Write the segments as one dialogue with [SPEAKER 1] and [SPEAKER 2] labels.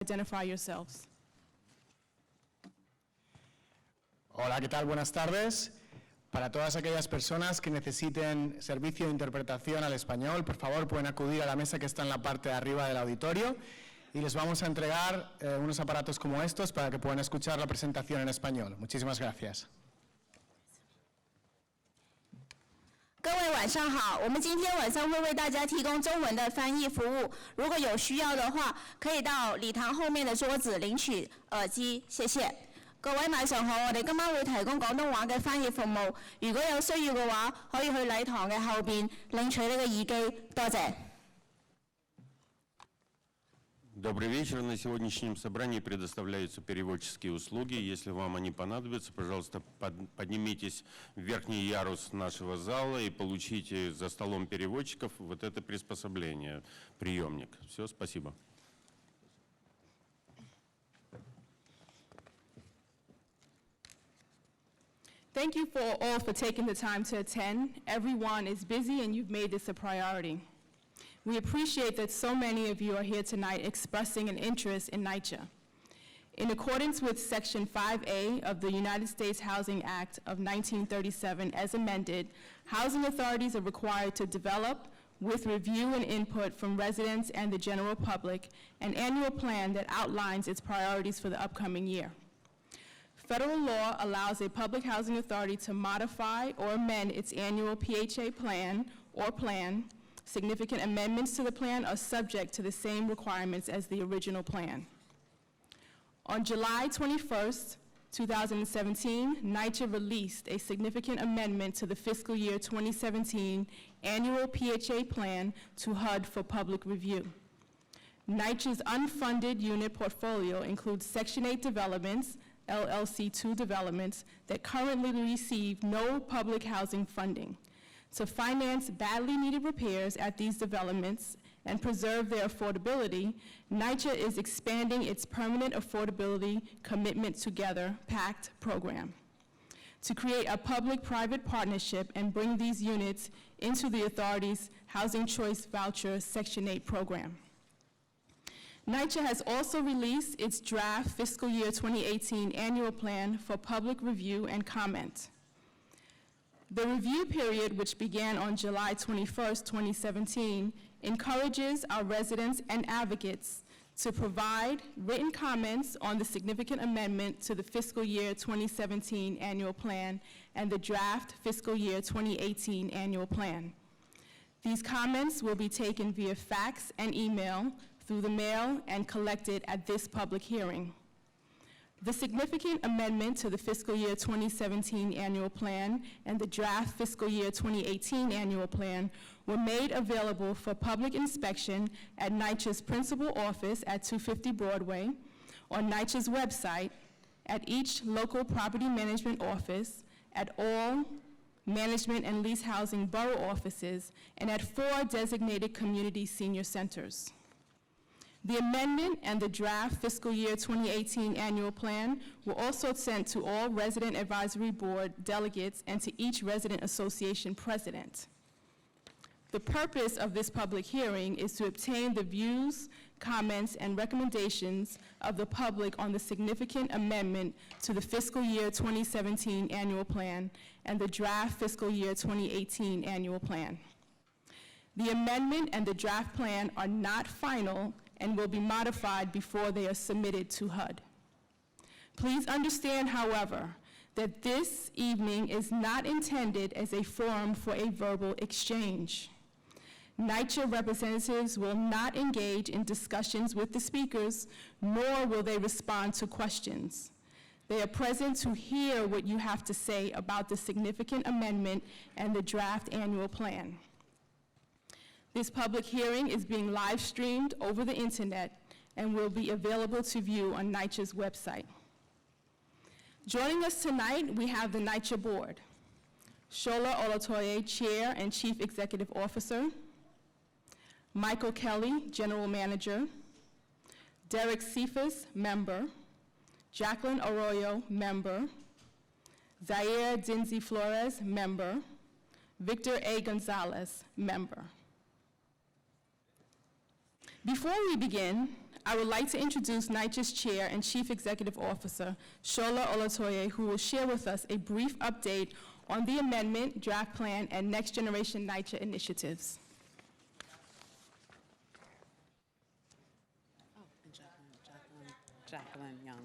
[SPEAKER 1] Identify yourselves.
[SPEAKER 2] Hola, ¿qué tal? Buenas tardes. Para todas aquellas personas que necesiten servicio de interpretación al español, por favor pueden acudir a la mesa que está en la parte de arriba del auditorio y les vamos a entregar unos aparatos como estos para que puedan escuchar la presentación en español. Muchísimas gracias.
[SPEAKER 3] 各位晚上好，我们今天晚上会为大家提供中文的翻译服務。如果有需要的話，可以到禮堂後面的桌子領取耳機，謝謝。各位晚上好，我哋今晚會提供廣東話嘅翻譯服務。如果有需要嘅話，可以去禮堂嘅後邊領取呢個耳機。多謝。
[SPEAKER 4] Добрый вечер. На сегодняшнем собрании предоставляются переводческие услуги. Если вам они понадобятся, пожалуйста, поднимитесь в верхний ярус нашего зала и получите за столом переводчиков вот это приспособление, приемник. Все, спасибо.
[SPEAKER 1] Thank you all for taking the time to attend. Everyone is busy and you've made this a priority. We appreciate that so many of you are here tonight expressing an interest in NYCHA. In accordance with Section 5A of the United States Housing Act of 1937 as amended, housing authorities are required to develop, with review and input from residents and the general public, an annual plan that outlines its priorities for the upcoming year. Federal law allows a public housing authority to modify or amend its annual PHA plan or plan. Significant amendments to the plan are subject to the same requirements as the original plan. On July 21st, 2017, NYCHA released a significant amendment to the fiscal year 2017 annual PHA plan to HUD for public review. NYCHA's unfunded unit portfolio includes Section 8 developments, LLC-2 developments, that currently receive no public housing funding. To finance badly needed repairs at these developments and preserve their affordability, NYCHA is expanding its Permanent Affordability Commitment Together PACT program to create a public-private partnership and bring these units into the authority's Housing Choice Voucher Section 8 program. NYCHA has also released its draft fiscal year 2018 annual plan for public review and comment. The review period, which began on July 21st, 2017, encourages our residents and advocates to provide written comments on the significant amendment to the fiscal year 2017 annual plan and the draft fiscal year 2018 annual plan. These comments will be taken via fax and email, through the mail, and collected at this public hearing. The significant amendment to the fiscal year 2017 annual plan and the draft fiscal year 2018 annual plan were made available for public inspection at NYCHA's principal office at 250 Broadway, on NYCHA's website, at each local property management office, at all management and lease housing borough offices, and at 4 designated community senior centers. The amendment and the draft fiscal year 2018 annual plan were also sent to all resident advisory board delegates and to each resident association president. The purpose of this public hearing is to obtain the views, comments, and recommendations of the public on the significant amendment to the fiscal year 2017 annual plan and the draft fiscal year 2018 annual plan. The amendment and the draft plan are not final and will be modified before they are submitted to HUD. Please understand, however, that this evening is not intended as a forum for a verbal exchange. NYCHA representatives will not engage in discussions with the speakers, nor will they respond to questions. They are present to hear what you have to say about the significant amendment and the draft annual plan. This public hearing is being live streamed over the internet and will be available to view on NYCHA's website. Joining us tonight, we have the NYCHA board. Shola Olatoye, Chair and Chief Executive Officer. Michael Kelly, General Manager. Derek Cephas, Member. Jacqueline Arroyo, Member. Zaire Dinzy Flores, Member. Victor A. Gonzalez, Member. Before we begin, I would like to introduce NYCHA's Chair and Chief Executive Officer, Shola Olatoye, who will share with us a brief update on the amendment, draft plan, and Next Generation NYCHA initiatives.
[SPEAKER 5] Jacqueline Young.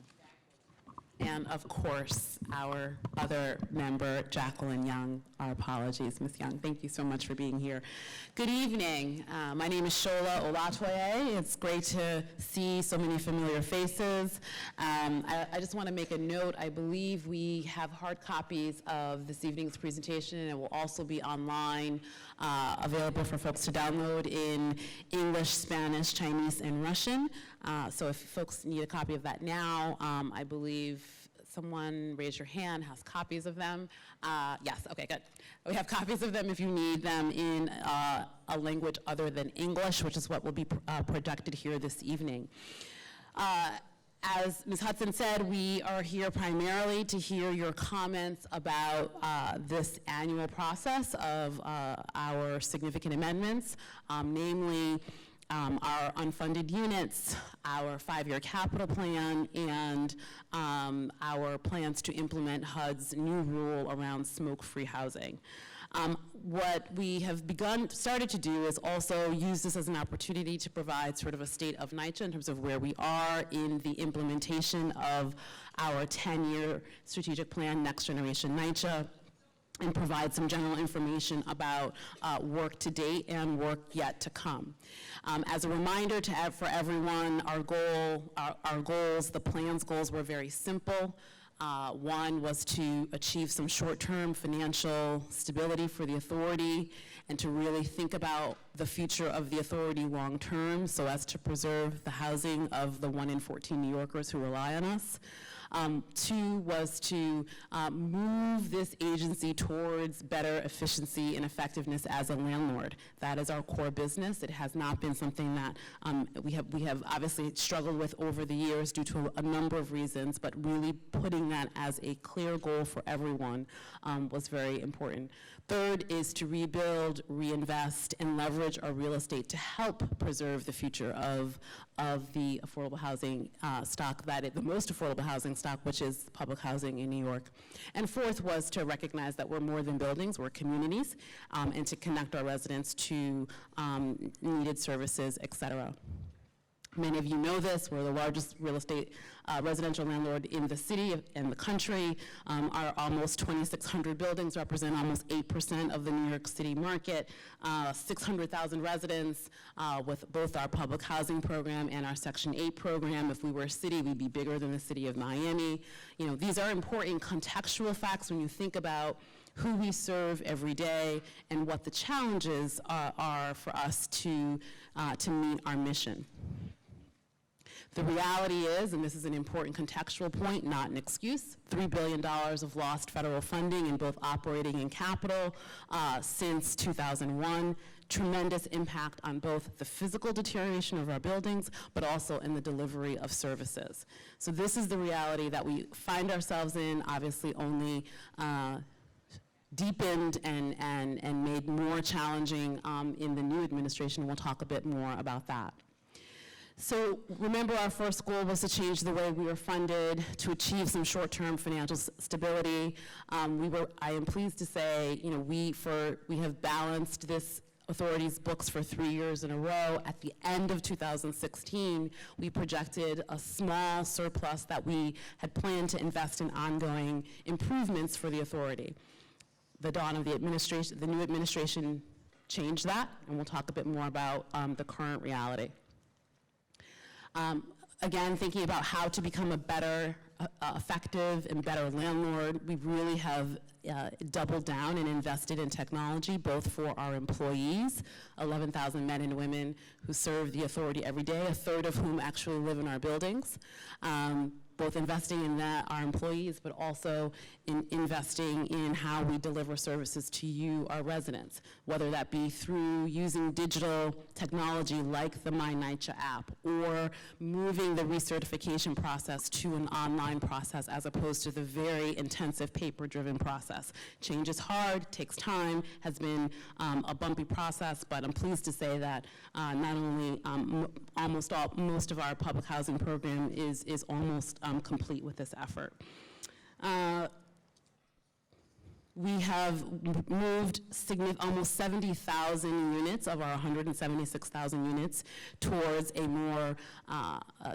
[SPEAKER 5] And of course, our other member, Jacqueline Young. Our apologies, Ms. Young. Thank you so much for being here. Good evening. My name is Shola Olatoye. It's great to see so many familiar faces. I just want to make a note. I believe we have hard copies of this evening's presentation, and it will also be online, available for folks to download in English, Spanish, Chinese, and Russian. So if folks need a copy of that now, I believe someone raise your hand, has copies of them. Yes, okay, good. We have copies of them if you need them in a language other than English, which is what will be projected here this evening. As Ms. Hudson said, we are here primarily to hear your comments about this annual process of our significant amendments, namely our unfunded units, our 5-year capital plan, and our plans to implement HUD's new rule around smoke-free housing. What we have started to do is also use this as an opportunity to provide sort of a state of NYCHA in terms of where we are in the implementation of our 10-year strategic plan, Next Generation NYCHA, and provide some general information about work to date and work yet to come. As a reminder for everyone, our goals, the plan's goals were very simple. One was to achieve some short-term financial stability for the authority and to really think about the future of the authority long-term so as to preserve the housing of the 1 in 14 New Yorkers who rely on us. 2 was to move this agency towards better efficiency and effectiveness as a landlord. That is our core business. It has not been something that we have obviously struggled with over the years due to a number of reasons, but really putting that as a clear goal for everyone was very important. 3rd is to rebuild, reinvest, and leverage our real estate to help preserve the future of the affordable housing stock, the most affordable housing stock, which is public housing in New York. And 4th was to recognize that we're more than buildings, we're communities, and to connect our residents to needed services, et cetera. Many of you know this, we're the largest real estate residential landlord in the city and the country. Our almost 2,600 buildings represent almost 8% of the New York City market, 600,000 residents with both our public housing program and our Section 8 program. If we were a city, we'd be bigger than the city of Miami. You know, these are important contextual facts when you think about who we serve every day and what the challenges are for us to meet our mission. The reality is, and this is an important contextual point, not an excuse, $3 billion of lost federal funding in both operating and capital since 2001. Tremendous impact on both the physical deterioration of our buildings, but also in the delivery of services. So this is the reality that we find ourselves in, obviously only deepened and made more challenging in the new administration. We'll talk a bit more about that. So remember, our first goal was to change the way we were funded to achieve some short-term financial stability. I am pleased to say, you know, we have balanced this authority's books for 3 years in a row. At the end of 2016, we projected a small surplus that we had planned to invest in ongoing improvements for the authority. The dawn of the new administration changed that, and we'll talk a bit more about the current reality. Again, thinking about how to become a better, effective, and better landlord, we really have doubled down and invested in technology, both for our employees, 11,000 men and women who serve the authority every day, 1/3 of whom actually live in our buildings. Both investing in our employees, but also in investing in how we deliver services to you, our residents, whether that be through using digital technology like the My NYCHA app, or moving the recertification process to an online process as opposed to the very intensive paper-driven process. Change is hard, takes time, has been a bumpy process, but I'm pleased to say that not only most of our public housing program is almost complete with this effort. We have moved almost 70,000 units of our 176,000 units towards a more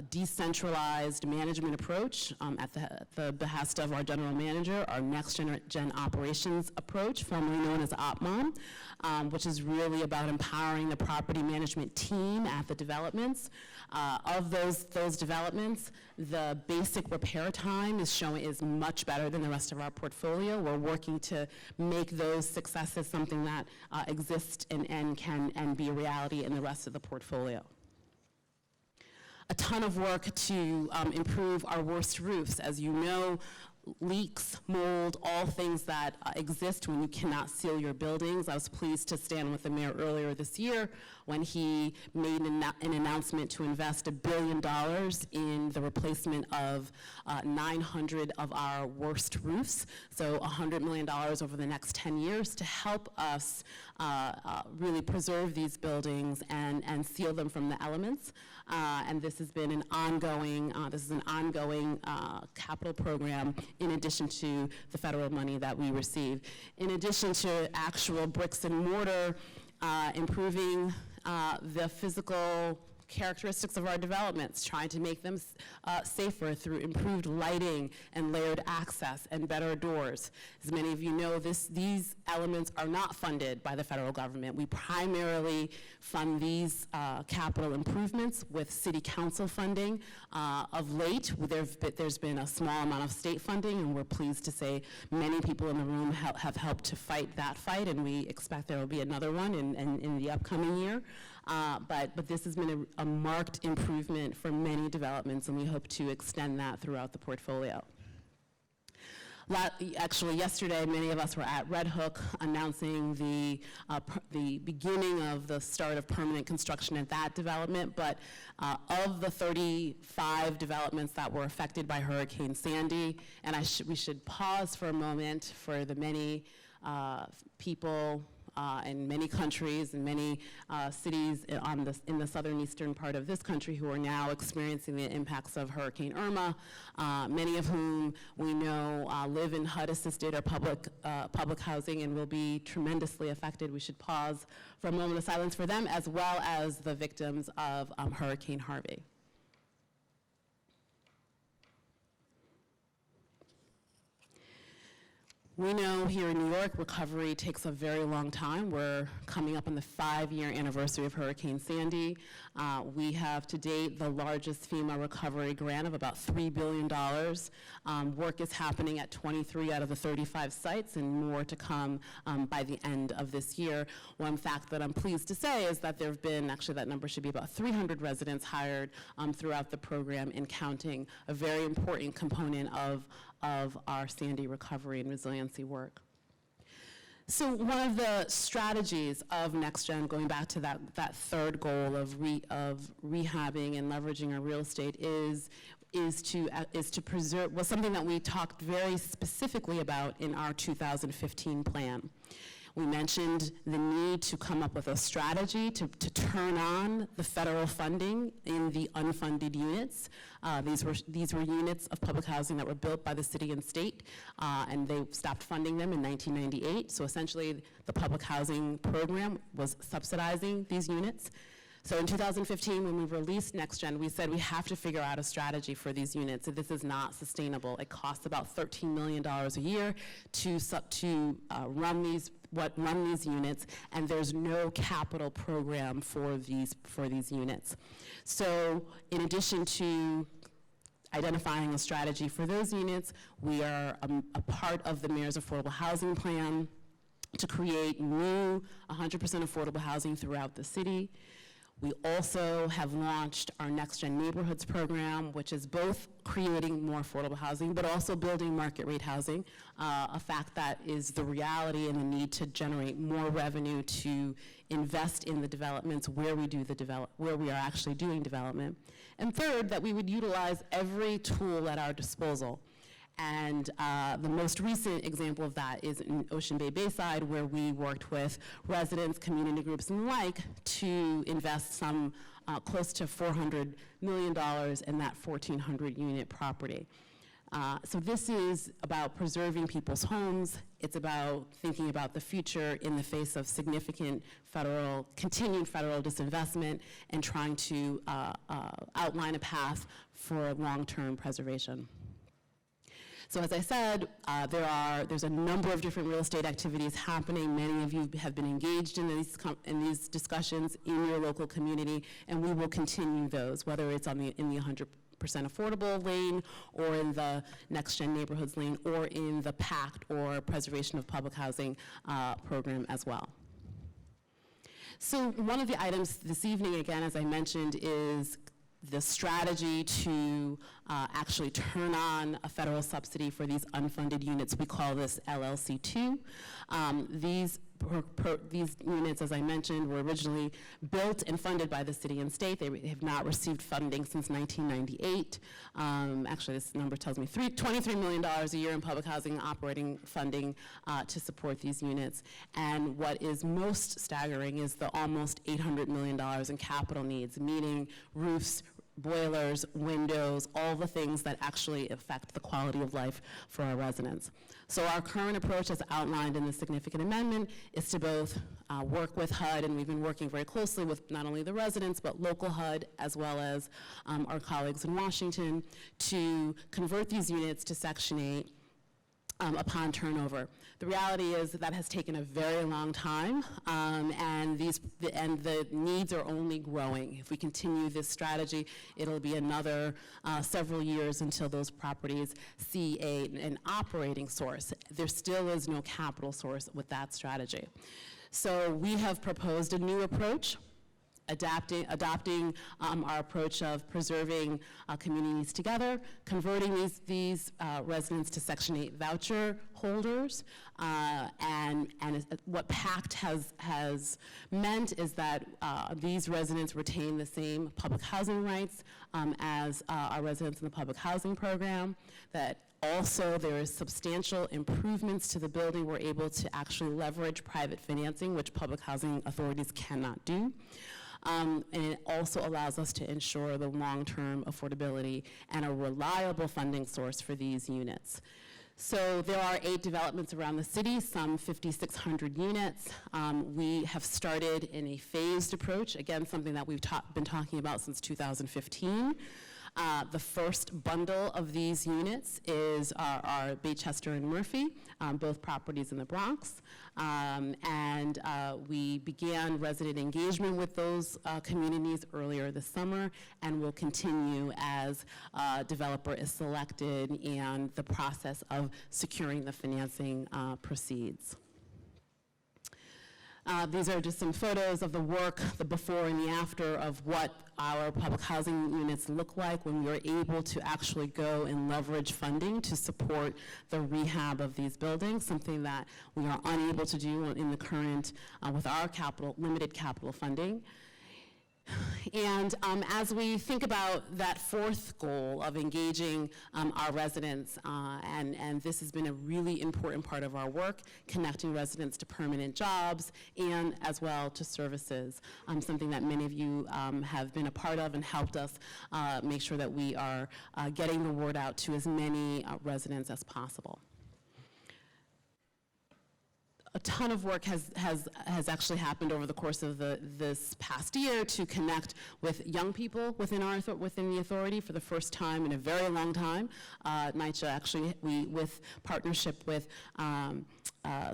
[SPEAKER 5] decentralized management approach at the behest of our general manager, our next gen operations approach, formerly known as OPMON, which is really about empowering the property management team at the developments. Of those developments, the basic repair time is much better than the rest of our portfolio. We're working to make those successes something that exists and can be a reality in the rest of the portfolio. A ton of work to improve our worst roofs. As you know, leaks, mold, all things that exist when you cannot seal your buildings. I was pleased to stand with the mayor earlier this year when he made an announcement to invest $1 billion in the replacement of 900 of our worst roofs, so $100 million over the next 10 years to help us really preserve these buildings and seal them from the elements. And this has been an ongoing, capital program in addition to the federal money that we receive. In addition to actual bricks and mortar, improving the physical characteristics of our developments, trying to make them safer through improved lighting and layered access and better doors. As many of you know, these elements are not funded by the federal government. We primarily fund these capital improvements with city council funding. Of late, there's been a small amount of state funding, and we're pleased to say many people in the room have helped to fight that fight, and we expect there will be another one in the upcoming year. But this has been a marked improvement for many developments, and we hope to extend that throughout the portfolio. Actually, yesterday, many of us were at Red Hook announcing the beginning of the start of permanent construction at that development, but of the 35 developments that were affected by Hurricane Sandy, and we should pause for a moment for the many people in many countries and many cities in the southern eastern part of this country who are now experiencing the impacts of Hurricane Irma, many of whom we know live in HUD-assisted or public housing and will be tremendously affected. We should pause for a moment of silence for them, as well as the victims of Hurricane Harvey. We know here in New York, recovery takes a very long time. We're coming up on the 5-year anniversary of Hurricane Sandy. We have to date the largest FEMA recovery grant of about $3 billion. Work is happening at 23 out of the 35 sites, and more to come by the end of this year. One fact that I'm pleased to say is that there have been, actually that number should be about 300 residents hired throughout the program and counting, a very important component of our Sandy recovery and resiliency work. So one of the strategies of NextGen, going back to that third goal of rehabbing and leveraging our real estate, is to preserve, was something that we talked very specifically about in our 2015 plan. We mentioned the need to come up with a strategy to turn on the federal funding in the unfunded units. These were units of public housing that were built by the city and state, and they stopped funding them in 1998. So essentially, the public housing program was subsidizing these units. So in 2015, when we released NextGen, we said we have to figure out a strategy for these units. This is not sustainable. It costs about $13 million a year to run these units, and there's no capital program for these units. So in addition to identifying a strategy for those units, we are a part of the Mayor's Affordable Housing Plan to create new 100% affordable housing throughout the city. We also have launched our NextGen Neighborhoods program, which is both creating more affordable housing, but also building market rate housing, a fact that is the reality and the need to generate more revenue to invest in the developments where we are actually doing development. And third, that we would utilize every tool at our disposal. And the most recent example of that is in Ocean Bay Bayside, where we worked with residents, community groups, and the like to invest some close to $400 million in that 1,400 unit property. So this is about preserving people's homes. It's about thinking about the future in the face of significant continued federal disinvestment and trying to outline a path for long-term preservation. So as I said, there's a number of different real estate activities happening. Many of you have been engaged in these discussions in your local community, and we will continue those, whether it's in the 100% affordable lane, or in the Next Gen Neighborhoods lane, or in the PACT, or Preservation of Public Housing program as well. So one of the items this evening, again, as I mentioned, is the strategy to actually turn on a federal subsidy for these unfunded units. We call this LLC2. These units, as I mentioned, were originally built and funded by the city and state. They have not received funding since 1998. Actually, this number tells me $23 million a year in public housing operating funding to support these units. And what is most staggering is the almost $800 million in capital needs, meaning roofs, boilers, windows, all the things that actually affect the quality of life for our residents. So our current approach, as outlined in the significant amendment, is to both work with HUD, and we've been working very closely with not only the residents, but local HUD, as well as our colleagues in Washington, to convert these units to Section 8 upon turnover. The reality is that has taken a very long time, and the needs are only growing. If we continue this strategy, it'll be another several years until those properties see an operating source. There still is no capital source with that strategy. So we have proposed a new approach, adopting our approach of preserving communities together, converting these residents to Section 8 voucher holders, and what PACT has meant is that these residents retain the same public housing rights as our residents in the public housing program, that also there is substantial improvements to the building. We're able to actually leverage private financing, which public housing authorities cannot do. And it also allows us to ensure the long-term affordability and a reliable funding source for these units. So there are 8 developments around the city, some 5,600 units. We have started in a phased approach, again, something that we've been talking about since 2015. The first bundle of these units is our Baychester and Murphy, both properties in the Bronx. And we began resident engagement with those communities earlier this summer, and will continue as developer is selected and the process of securing the financing proceeds. These are just some photos of the work, the before and the after of what our public housing units look like when we are able to actually go and leverage funding to support the rehab of these buildings, something that we are unable to do in the current, with our limited capital funding. And as we think about that fourth goal of engaging our residents, and this has been a really important part of our work, connecting residents to permanent jobs and as well to services, something that many of you have been a part of and helped us make sure that we are getting the word out to as many residents as possible. A ton of work has actually happened over the course of this past year to connect with young people within the authority for the first time in a very long time. NYCHA actually, with partnership with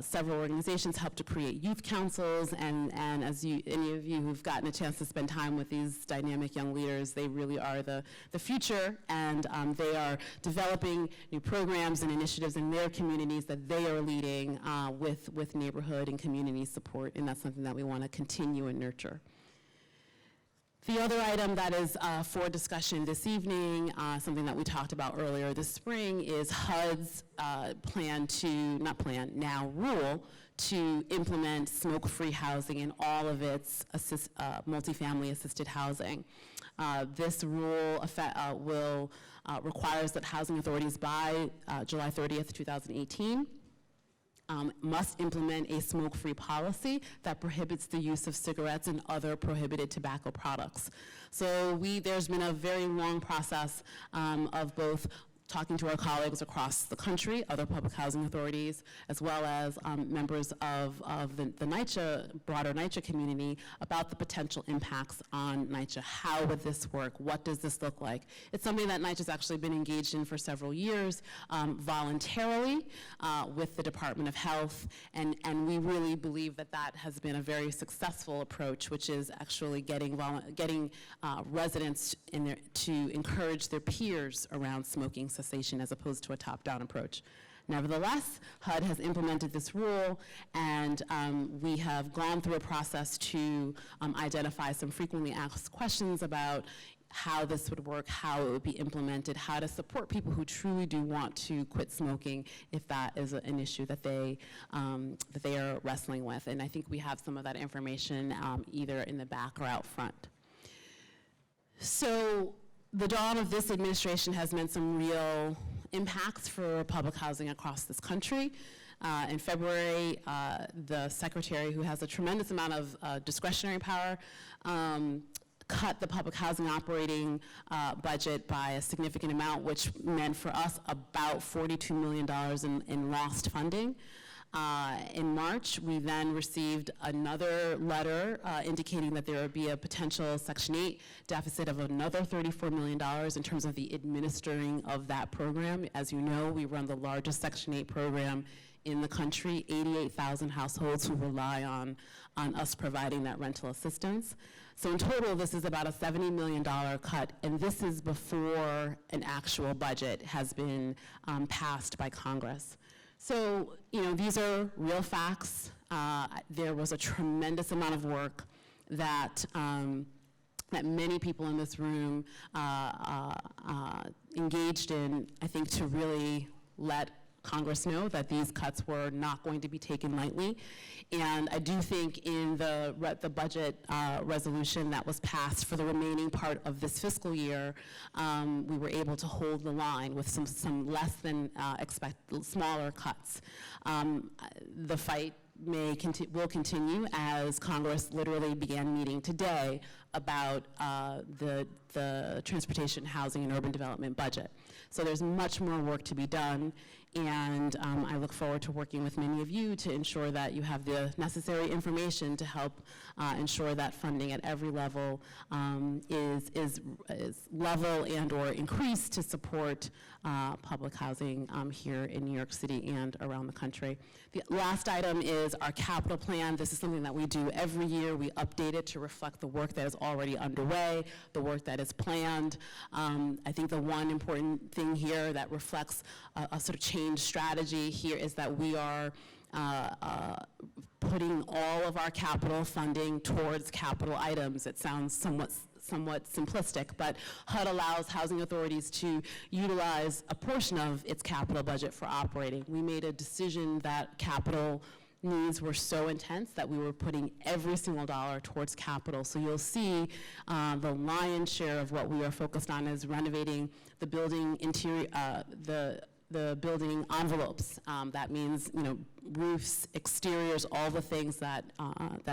[SPEAKER 5] several organizations, helped to create youth councils, and as any of you who've gotten a chance to spend time with these dynamic young leaders, they really are the future, and they are developing new programs and initiatives in their communities that they are leading with neighborhood and community support, and that's something that we want to continue and nurture. The other item that is for discussion this evening, something that we talked about earlier this spring, is HUD's rule to implement smoke-free housing in all of its multifamily assisted housing. This rule requires that housing authorities by July 30th, 2018, must implement a smoke-free policy that prohibits the use of cigarettes and other prohibited tobacco products. So there's been a very long process of both talking to our colleagues across the country, other public housing authorities, as well as members of the NYCHA, broader NYCHA community about the potential impacts on NYCHA. How would this work? What does this look like? It's something that NYCHA's actually been engaged in for several years voluntarily with the Department of Health, and we really believe that that has been a very successful approach, which is actually getting residents in there to encourage their peers around smoking cessation as opposed to a top-down approach. Nevertheless, HUD has implemented this rule, and we have gone through a process to identify some frequently asked questions about how this would work, how it would be implemented, how to support people who truly do want to quit smoking if that is an issue that they are wrestling with. And I think we have some of that information either in the back or out front. So the dawn of this administration has meant some real impacts for public housing across this country. In February, the secretary, who has a tremendous amount of discretionary power, cut the public housing operating budget by a significant amount, which meant for us about $42 million in lost funding. In March, we then received another letter indicating that there would be a potential Section 8 deficit of another $34 million in terms of the administering of that program. As you know, we run the largest Section 8 program in the country, 88,000 households who rely on us providing that rental assistance. So in total, this is about a $70 million cut, and this is before an actual budget has been passed by Congress. So, these are real facts. There was a tremendous amount of work that many people in this room engaged in, I think, to really let Congress know that these cuts were not going to be taken lightly. And I do think in the budget resolution that was passed for the remaining part of this fiscal year, we were able to hold the line with some less than expected smaller cuts. The fight will continue as Congress literally began meeting today about the transportation, housing, and urban development budget. So there's much more work to be done, and I look forward to working with many of you to ensure that you have the necessary information to help ensure that funding at every level is level and or increased to support public housing here in New York City and around the country. The last item is our capital plan. This is something that we do every year. We update it to reflect the work that is already underway, the work that is planned. I think the one important thing here that reflects a sort of change strategy here is that we are putting all of our capital funding towards capital items. It sounds somewhat simplistic, but HUD allows housing authorities to utilize a portion of its capital budget for operating. We made a decision that capital needs were so intense that we were putting every single dollar towards capital. So you'll see the lion's share of what we are focused on is renovating the building interior, the building envelopes. That means, roofs, exteriors, all the things that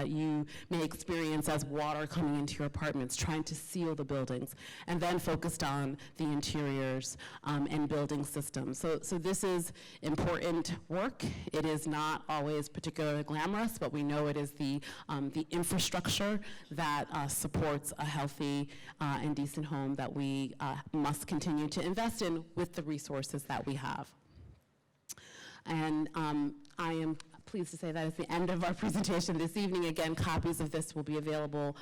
[SPEAKER 5] you may experience as water coming into your apartments, trying to seal the buildings, and then focused on the interiors and building systems. So this is important work. It is not always particularly glamorous, but we know it is the infrastructure that supports a healthy and decent home that we must continue to invest in with the resources that we have. And I am pleased to say that is the end of our presentation this evening. Again, copies of this will be available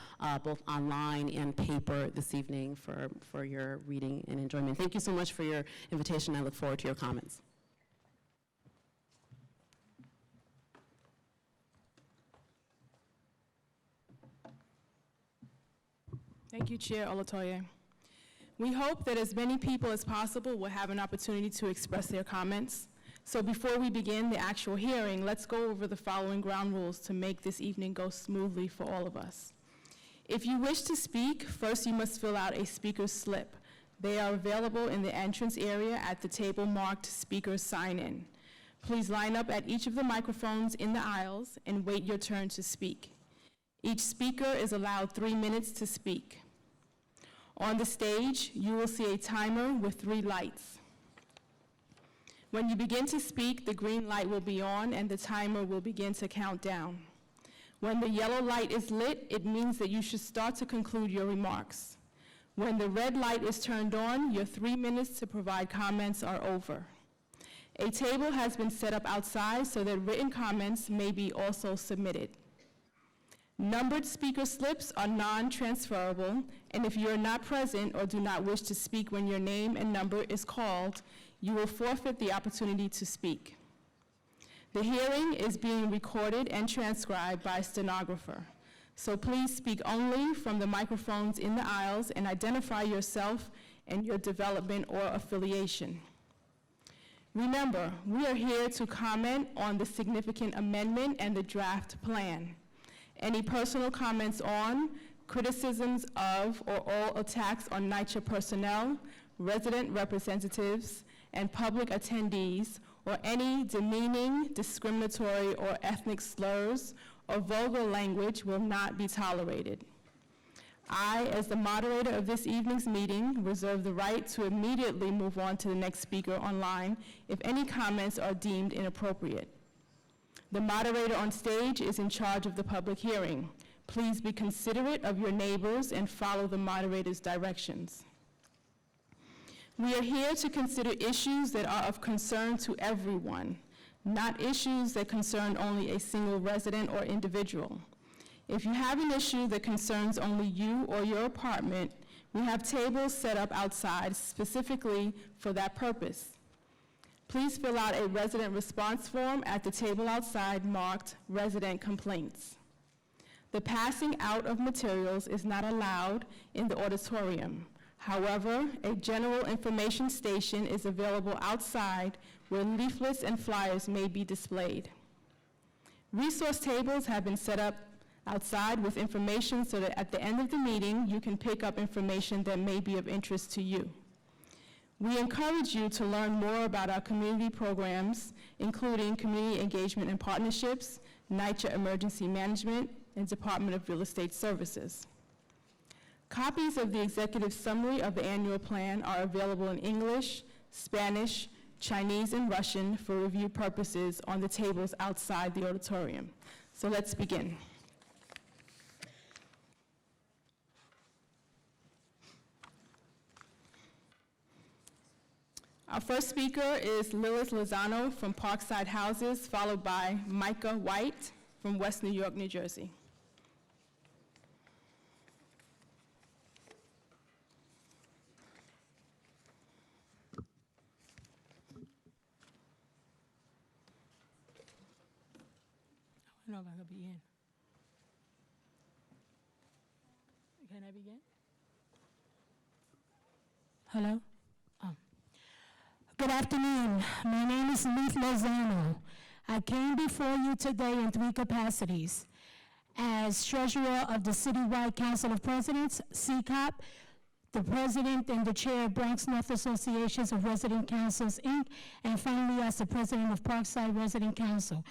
[SPEAKER 5] both online and paper this evening for your reading and enjoyment. Thank you so much for your invitation. I look forward to your comments.
[SPEAKER 1] Thank you, Chair Olatoye. We hope that as many people as possible will have an opportunity to express their comments. So before we begin the actual hearing, let's go over the following ground rules to make this evening go smoothly for all of us. If you wish to speak, first you must fill out a speaker's slip. They are available in the entrance area at the table marked Speaker Sign-In. Please line up at each of the microphones in the aisles and wait your turn to speak. Each speaker is allowed 3 minutes to speak. On the stage, you will see a timer with 3 lights. When you begin to speak, the green light will be on and the timer will begin to count down. When the yellow light is lit, it means that you should start to conclude your remarks. When the red light is turned on, your 3 minutes to provide comments are over. A table has been set up outside so that written comments may be also submitted. Numbered speaker slips are non-transferable, and if you are not present or do not wish to speak when your name and number is called, you will forfeit the opportunity to speak. The hearing is being recorded and transcribed by a stenographer, so please speak only from the microphones in the aisles and identify yourself and your development or affiliation. Remember, we are here to comment on the significant amendment and the draft plan. Any personal comments on, criticisms of, or all attacks on NYCHA personnel, resident representatives, and public attendees, or any demeaning, discriminatory, or ethnic slurs or vulgar language will not be tolerated. I, as the moderator of this evening's meeting, reserve the right to immediately move on to the next speaker online if any comments are deemed inappropriate. The moderator on stage is in charge of the public hearing. Please be considerate of your neighbors and follow the moderator's directions. We are here to consider issues that are of concern to everyone, not issues that concern only a single resident or individual. If you have an issue that concerns only you or your apartment, we have tables set up outside specifically for that purpose. Please fill out a resident response form at the table outside marked Resident Complaints. The passing out of materials is not allowed in the auditorium. However, a general information station is available outside where leaflets and flyers may be displayed. Resource tables have been set up outside with information so that at the end of the meeting, you can pick up information that may be of interest to you. We encourage you to learn more about our community programs, including community engagement and partnerships, NYCHA Emergency Management, and Department of Real Estate Services. Copies of the executive summary of the annual plan are available in English, Spanish, Chinese, and Russian for review purposes on the tables outside the auditorium. So let's begin. Our first speaker is Lilith Lozano from Parkside Houses, followed by Micah White from West New York, New Jersey.
[SPEAKER 6] I don't know if I can begin. Can I begin? Hello? Oh. Good afternoon. My name is Lilith Lozano. I came before you today in 3 capacities. As treasurer of the Citywide Council of Presidents, CCOP, the president and the chair of Bronx North Associations of Resident Councils, Inc., and finally as the president of Parkside Resident Council.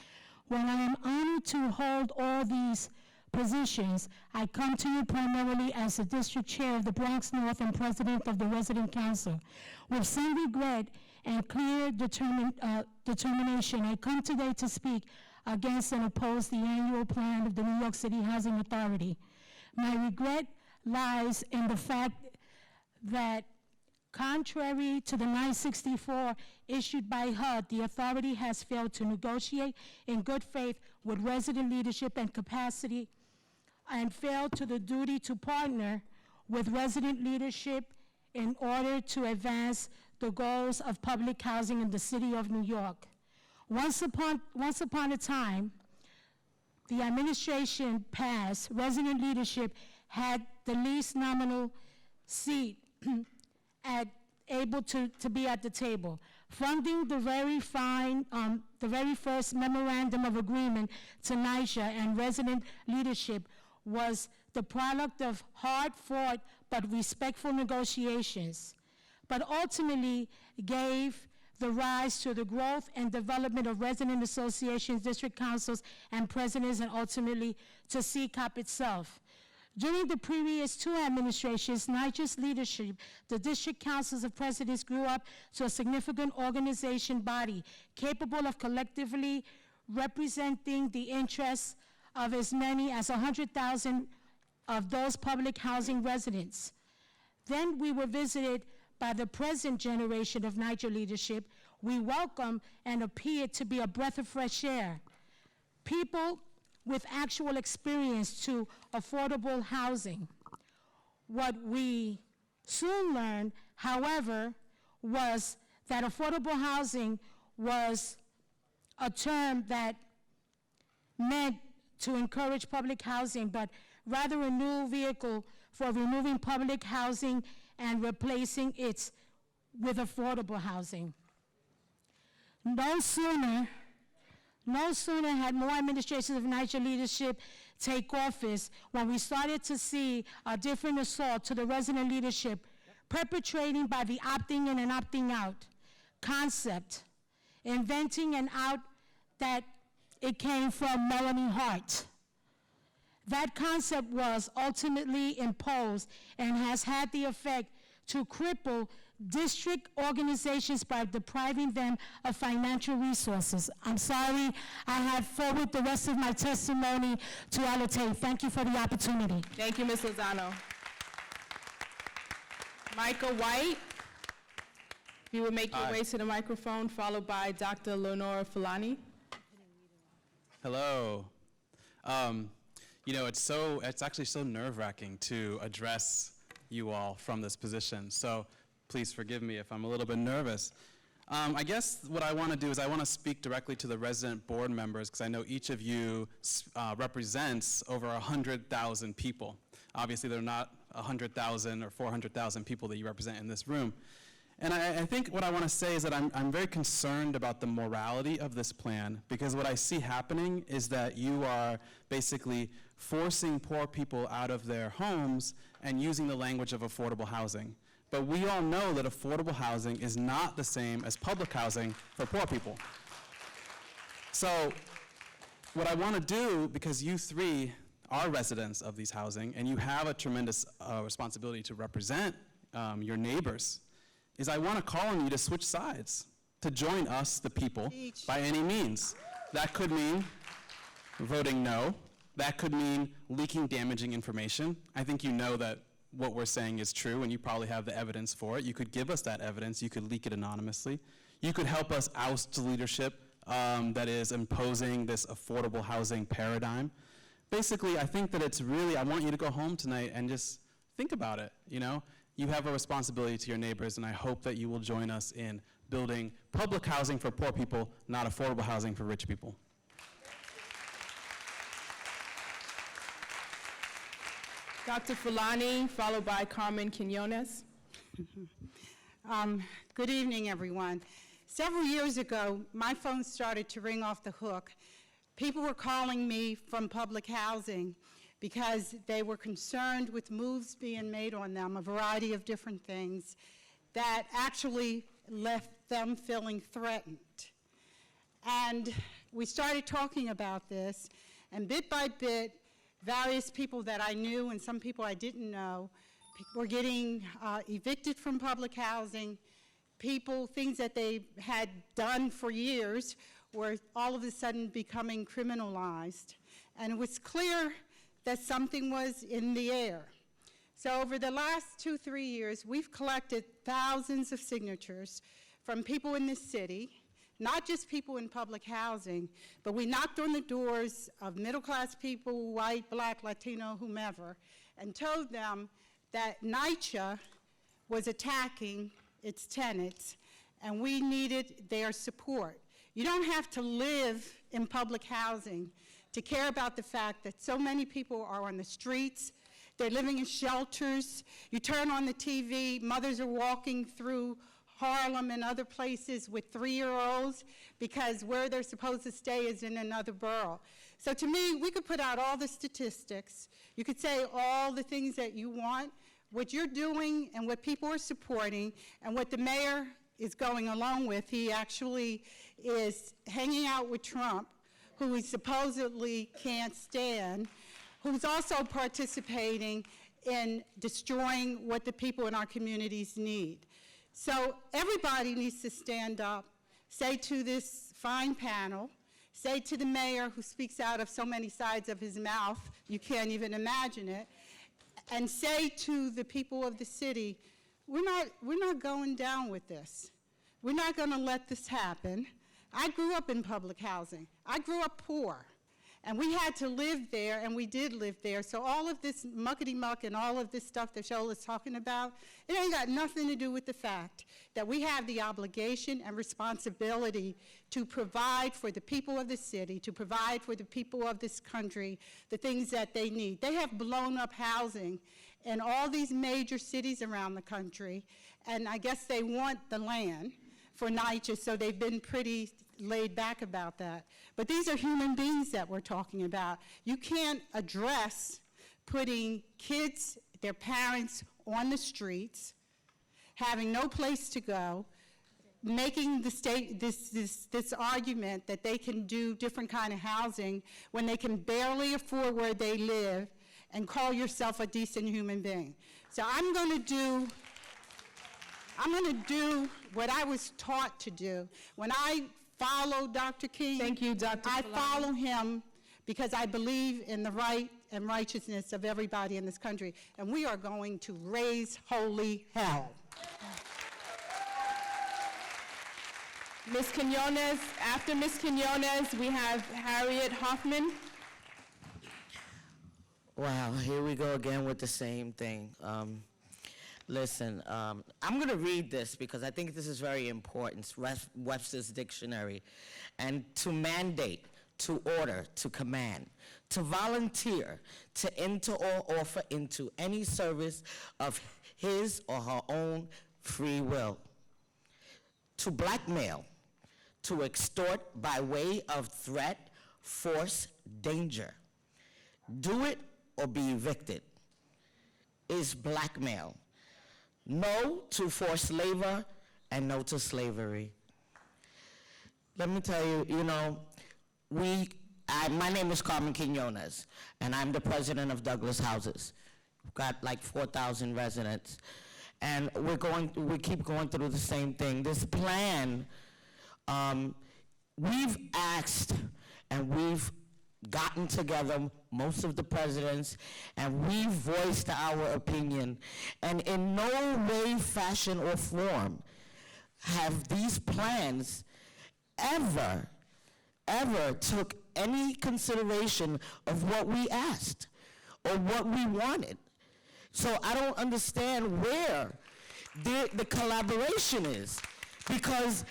[SPEAKER 6] When I am honored to hold all these positions, I come to you primarily as the district chair of the Bronx North and president of the Resident Council. With some regret and clear determination, I come today to speak against and oppose the annual plan of the New York City Housing Authority. My regret lies in the fact that contrary to the 964 issued by HUD, the authority has failed to negotiate in good faith with resident leadership and capacity and failed to the duty to partner with resident leadership in order to advance the goals of public housing in the city of New York. Once upon a time, the administration passed, resident leadership had the least nominal seat able to be at the table. Funding the very first memorandum of agreement to NYCHA and resident leadership was the product of hard-fought but respectful negotiations, but ultimately gave the rise to the growth and development of resident associations, district councils, and presidents, and ultimately to CCOP itself. During the previous two administrations, NYCHA's leadership, the district councils of presidents grew up to a significant organization body capable of collectively representing the interests of as many as 100,000 of those public housing residents. Then we were visited by the present generation of NYCHA leadership. We welcome and appeared to be a breath of fresh air. People with actual experience to affordable housing. What we soon learned, however, was that affordable housing was a term that meant to encourage public housing, but rather a new vehicle for removing public housing and replacing it with affordable housing. No sooner had more administrations of NYCHA leadership take office when we started to see a different assault to the resident leadership perpetrating by the opting in and opting out concept, inventing an out that it came from Melanie Hart. That concept was ultimately imposed and has had the effect to cripple district organizations by depriving them of financial resources. I'm sorry, I have forwarded the rest of my testimony to Alate. Thank you for the opportunity.
[SPEAKER 1] Thank you, Ms. Lozano. Micah White, if you would make your way to the microphone, followed by Dr. Lenora Fulani.
[SPEAKER 7] Hello. You know, it's actually so nerve-wracking to address you all from this position. So please forgive me if I'm a little bit nervous. I guess what I want to do is I want to speak directly to the resident board members, because I know each of you represents over 100,000 people. Obviously, there are not 100,000 or 400,000 people that you represent in this room. And I think what I want to say is that I'm very concerned about the morality of this plan, because what I see happening is that you are basically forcing poor people out of their homes and using the language of affordable housing. But we all know that affordable housing is not the same as public housing for poor people. So what I want to do, because you three are residents of these housing and you have a tremendous responsibility to represent your neighbors, is I want to call on you to switch sides, to join us, the people, by any means. That could mean voting no. That could mean leaking damaging information. I think you know that what we're saying is true, and you probably have the evidence for it. You could give us that evidence. You could leak it anonymously. You could help us oust the leadership that is imposing this affordable housing paradigm. Basically, I think that it's really, I want you to go home tonight and just think about it, you know? You have a responsibility to your neighbors, and I hope that you will join us in building public housing for poor people, not affordable housing for rich people.
[SPEAKER 1] Dr. Fulani, followed by Carmen Quinones.
[SPEAKER 8] Good evening, everyone. Several years ago, my phone started to ring off the hook. People were calling me from public housing because they were concerned with moves being made on them, a variety of different things that actually left them feeling threatened. And we started talking about this, and bit by bit, various people that I knew and some people I didn't know were getting evicted from public housing. People, things that they had done for years were all of a sudden becoming criminalized. And it was clear that something was in the air. So over the last 2-3 years, we've collected thousands of signatures from people in this city, not just people in public housing, but we knocked on the doors of middle-class people, white, black, Latino, whomever, and told them that NYCHA was attacking its tenants, and we needed their support. You don't have to live in public housing to care about the fact that so many people are on the streets, they're living in shelters. You turn on the TV, mothers are walking through Harlem and other places with 3-year-olds because where they're supposed to stay is in another borough. So to me, we could put out all the statistics. You could say all the things that you want. What you're doing and what people are supporting and what the mayor is going along with. He actually is hanging out with Trump, who he supposedly can't stand, who's also participating in destroying what the people in our communities need. So everybody needs to stand up, say to this fine panel, say to the mayor who speaks out of so many sides of his mouth, you can't even imagine it, and say to the people of the city, we're not going down with this. We're not going to let this happen. I grew up in public housing. I grew up poor. And we had to live there, and we did live there. So all of this muckety-muck and all of this stuff that Shola's talking about, it ain't got nothing to do with the fact that we have the obligation and responsibility to provide for the people of the city, to provide for the people of this country the things that they need. They have blown up housing in all these major cities around the country, and I guess they want the land for NYCHA, so they've been pretty laid back about that. But these are human beings that we're talking about. You can't address putting kids, their parents, on the streets, having no place to go, making the state this argument that they can do different kind of housing when they can barely afford where they live, and call yourself a decent human being. So I'm going to do what I was taught to do. When I follow Dr. King,
[SPEAKER 1] Thank you, Dr.
[SPEAKER 8] I
[SPEAKER 1] Falana.
[SPEAKER 8] follow him because I believe in the right and righteousness of everybody in this country, and we are going to raise holy hell.
[SPEAKER 1] Ms. Quinones, after Ms. Quinones, we have Harriet Hoffman.
[SPEAKER 9] Wow, here we go again with the same thing. Listen, I'm going to read this because I think this is very important. It's Webster's Dictionary. And to mandate, to order, to command, to volunteer, to enter or offer into any service of his or her own free will. To blackmail, to extort by way of threat, force, danger. Do it or be evicted is blackmail. No to forced labor and no to slavery. Let me tell you, my name is Carmen Quinones, and I'm the president of Douglas Houses. We've got like 4,000 residents, and we keep going through the same thing. This plan, we've asked and we've gotten together, most of the presidents, and we voiced our opinion. And in no way, fashion, or form have these plans ever took any consideration of what we asked or what we wanted. So I don't understand where the collaboration is, because,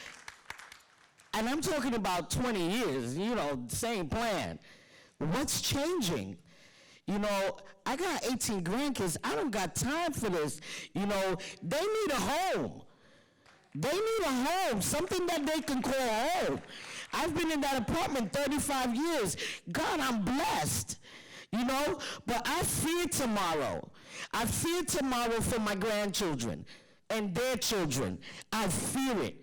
[SPEAKER 9] and I'm talking about 20 years, same plan. What's changing? I got 18 grandkids. I don't got time for this. They need a home. They need a home, something that they can call home. I've been in that apartment 35 years. God, I'm blessed, but I fear tomorrow. I fear tomorrow for my grandchildren and their children. I fear it.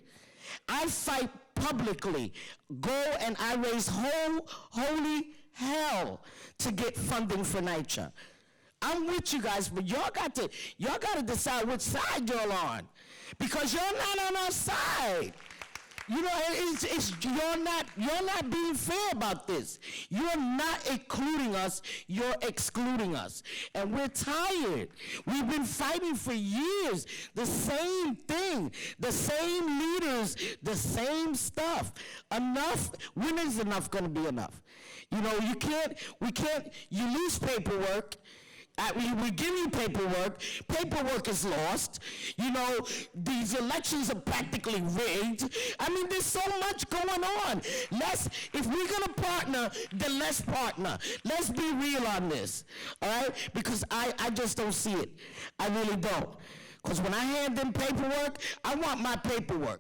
[SPEAKER 9] I fight publicly, go and I raise holy hell to get funding for NYCHA. I'm with you guys, but y'all got to decide which side y'all on, because you're not on our side. You're not being fair about this. You're not including us, you're excluding us. And we're tired. We've been fighting for years. The same thing, the same leaders, the same stuff. Enough, when is enough gonna be enough? You lose paperwork. We give you paperwork. Paperwork is lost. These elections are practically rigged. There's so much going on. If we're going to partner, then let's partner. Let's be real on this, all right? Because I just don't see it. I really don't. Because when I hand them paperwork, I want my paperwork.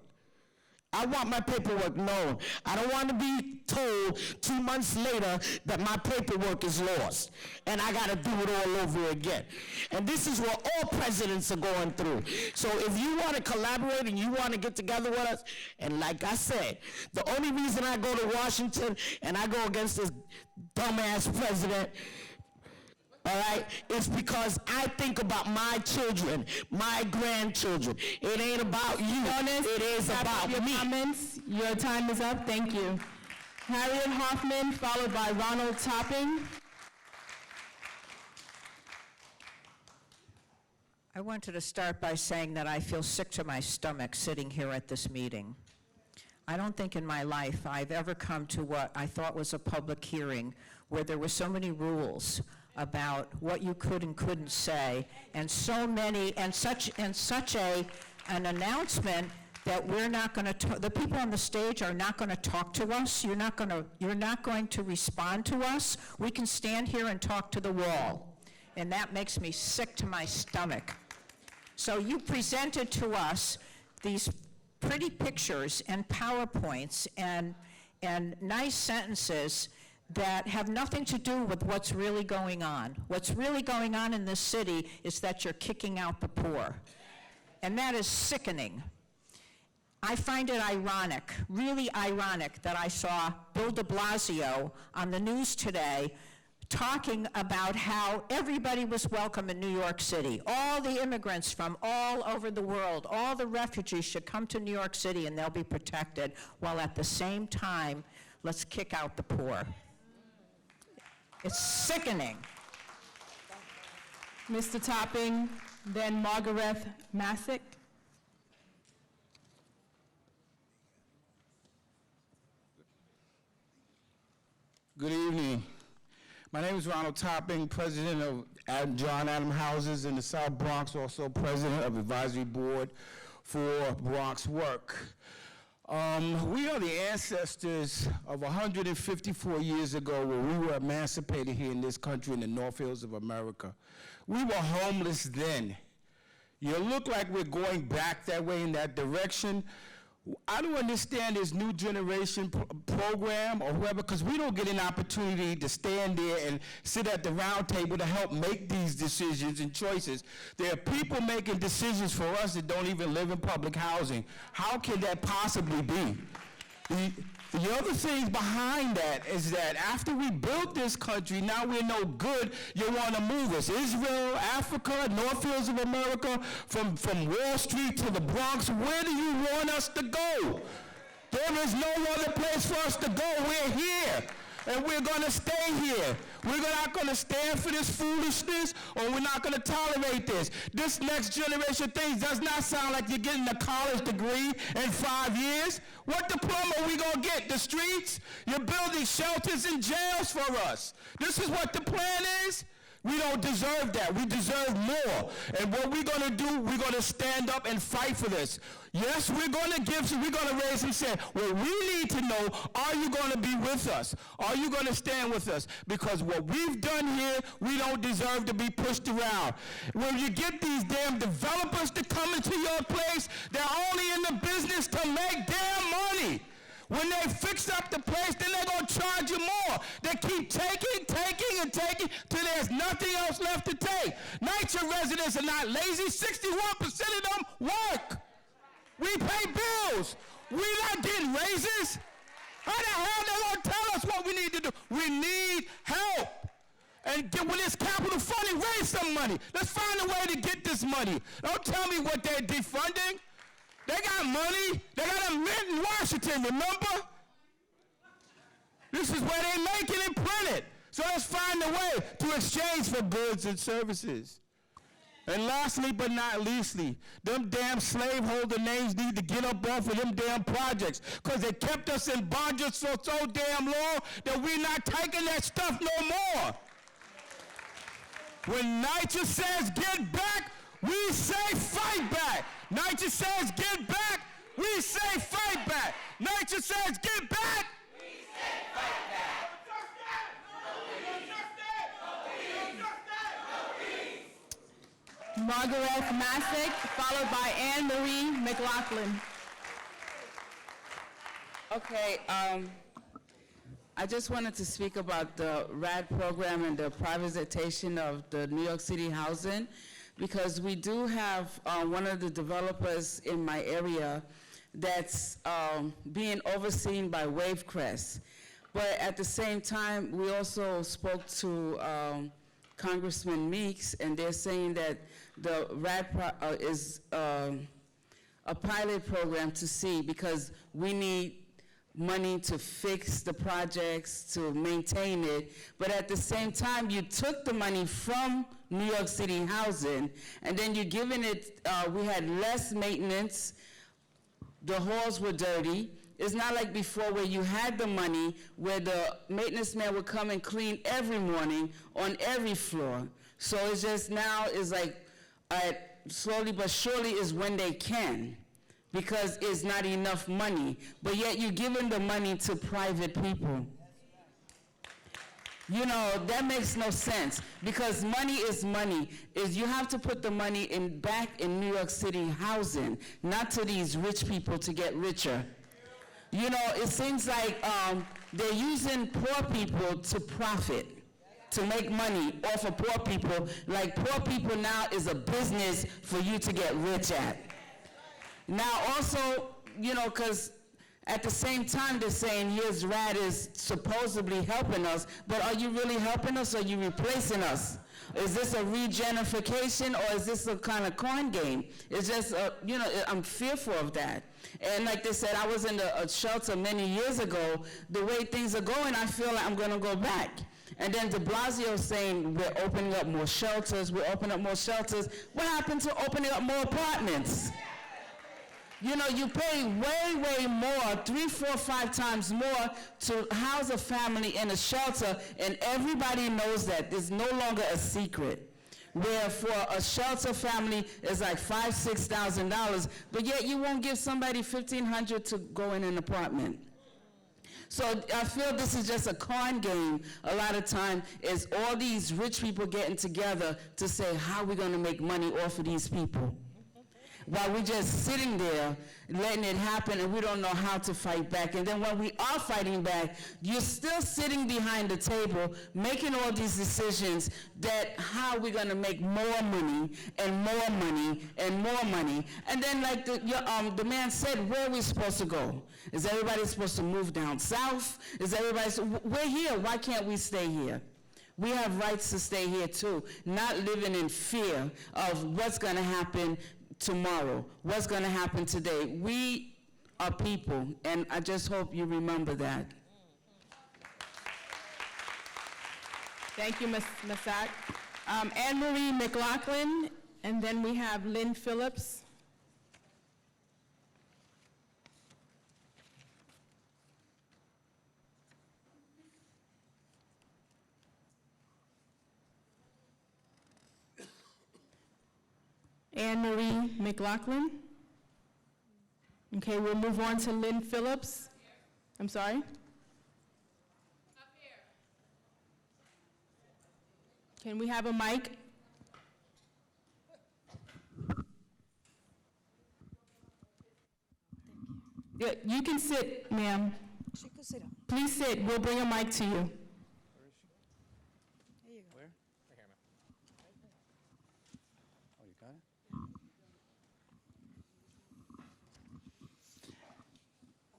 [SPEAKER 9] I want my paperwork known. I don't want to be told 2 months later that my paperwork is lost and I got to do it all over again. And this is what all presidents are going through. So if you want to collaborate and you want to get together with us, and like I said, the only reason I go to Washington and I go against this dumbass president, all right, it's because I think about my children, my grandchildren. It ain't about you. It is about
[SPEAKER 1] your
[SPEAKER 9] me.
[SPEAKER 1] comments. Your time is up. Thank you. Harriet Hoffman, followed by Ronald Topping.
[SPEAKER 10] I wanted to start by saying that I feel sick to my stomach sitting here at this meeting. I don't think in my life I've ever come to what I thought was a public hearing where there were so many rules about what you could and couldn't say, and so many, and such an announcement that we're not going to, the people on the stage are not going to talk to us. You're not going to respond to us. We can stand here and talk to the wall, and that makes me sick to my stomach. So you presented to us these pretty pictures and PowerPoints and nice sentences that have nothing to do with what's really going on. What's really going on in this city is that you're kicking out the poor. And that is sickening. I find it ironic, really ironic, that I saw Bill de Blasio on the news today talking about how everybody was welcome in New York City. All the immigrants from all over the world, all the refugees should come to New York City and they'll be protected, while at the same time, let's kick out the poor. It's sickening.
[SPEAKER 1] Mr. Topping, then Margaret Masick.
[SPEAKER 11] Good evening. My name is Ronald Topping, president of John Adams Houses in the South Bronx, also president of the advisory board for Bronx Work. We are the ancestors of 154 years ago when we were emancipated here in this country in the North Hills of America. We were homeless then. You look like we're going back that way in that direction. I don't understand this new generation program or whoever, because we don't get an opportunity to stand there and sit at the round table to help make these decisions and choices. There are people making decisions for us that don't even live in public housing. How can that possibly be? The other thing behind that is that after we built this country, now we're no good, you want to move us. Israel, Africa, North Hills of America, from Wall Street to the Bronx, where do you want us to go? There is no other place for us to go. We're here, and we're going to stay here. We're not going to stand for this foolishness, or we're not going to tolerate this. This next generation thing does not sound like you're getting a college degree in 5 years. What diploma are we going to get? The streets? You're building shelters and jails for us. This is what the plan is? We don't deserve that. We deserve more. And what we're going to do, we're going to stand up and fight for this. Yes, we're going to raise and say, well, we need to know, are you going to be with us? Are you going to stand with us? Because what we've done here, we don't deserve to be pushed around. When you get these damn developers to come into your place, they're only in the business to make damn money. When they fix up the place, then they're going to charge you more. They keep taking, till there's nothing else left to take. NYCHA residents are not lazy. 61% of them work. We pay bills. We're not getting raises. How the hell they going to tell us what we need to do? We need help. And with this capital funding, raise some money. Let's find a way to get this money. Don't tell me what they're defunding. They got money. They got a mint in Washington, remember? This is where they make it and print it. So let's find a way to exchange for goods and services. And lastly but not leastly, them damn slaveholder names need to get up off of them damn projects, because they kept us in bondage for so damn long that we're not taking that stuff no more. When NYCHA says get back, we say fight back. NYCHA says get back, we say fight back. NYCHA says get back, we say fight back.
[SPEAKER 1] Margaret Masick, followed by Anne Marie McLaughlin.
[SPEAKER 12] Okay, I just wanted to speak about the RAD program and the privatization of the New York City housing, because we do have one of the developers in my area that's being overseen by Wavecrest. But at the same time, we also spoke to Congressman Meeks, and they're saying that the RAD is a pilot program to see, because we need money to fix the projects, to maintain it, but at the same time, you took the money from New York City housing, and then you're giving it, we had less maintenance, the halls were dirty. It's not like before where you had the money, where the maintenance man would come and clean every morning on every floor. So it's just now is like, slowly but surely is when they can, because it's not enough money. But yet you're giving the money to private people. You know, that makes no sense, because money is money. You have to put the money back in New York City housing, not to these rich people to get richer. You know, it seems like they're using poor people to profit, to make money off of poor people. Like poor people now is a business for you to get rich at. Now also, you know, because at the same time they're saying, here's RAD is supposedly helping us, but are you really helping us or are you replacing us? Is this a regentrification or is this a kind of coin game? It's just, you know, I'm fearful of that. And like they said, I was in a shelter many years ago. The way things are going, I feel like I'm going to go back. And then de Blasio saying, we're opening up more shelters, we're opening up more shelters. What happened to opening up more apartments? You know, you pay way, way more, 3, 4, 5 times more to house a family in a shelter, and everybody knows that. It's no longer a secret. Where for a shelter family is like $5,000, $6,000, but yet you won't give somebody $1,500 to go in an apartment. So I feel this is just a con game. A lot of time is all these rich people getting together to say, how are we going to make money off of these people? While we're just sitting there, letting it happen, and we don't know how to fight back. And then when we are fighting back, you're still sitting behind the table, making all these decisions that how we're going to make more money, and more money, and more money. And then like the man said, where are we supposed to go? Is everybody supposed to move down south? Is everybody, we're here, why can't we stay here? We have rights to stay here too, not living in fear of what's going to happen tomorrow, what's going to happen today. We are people, and I just hope you remember that.
[SPEAKER 1] Thank you, Ms. Massac. Anne-Marie McLaughlin, and then we have Lynn Phillips. Anne-Marie McLaughlin. Okay, we'll move on to Lynn Phillips. I'm sorry? Up here. Can we have a mic? Yeah, you can sit, ma'am.
[SPEAKER 13] She could sit down.
[SPEAKER 1] Please sit. We'll bring a mic to you.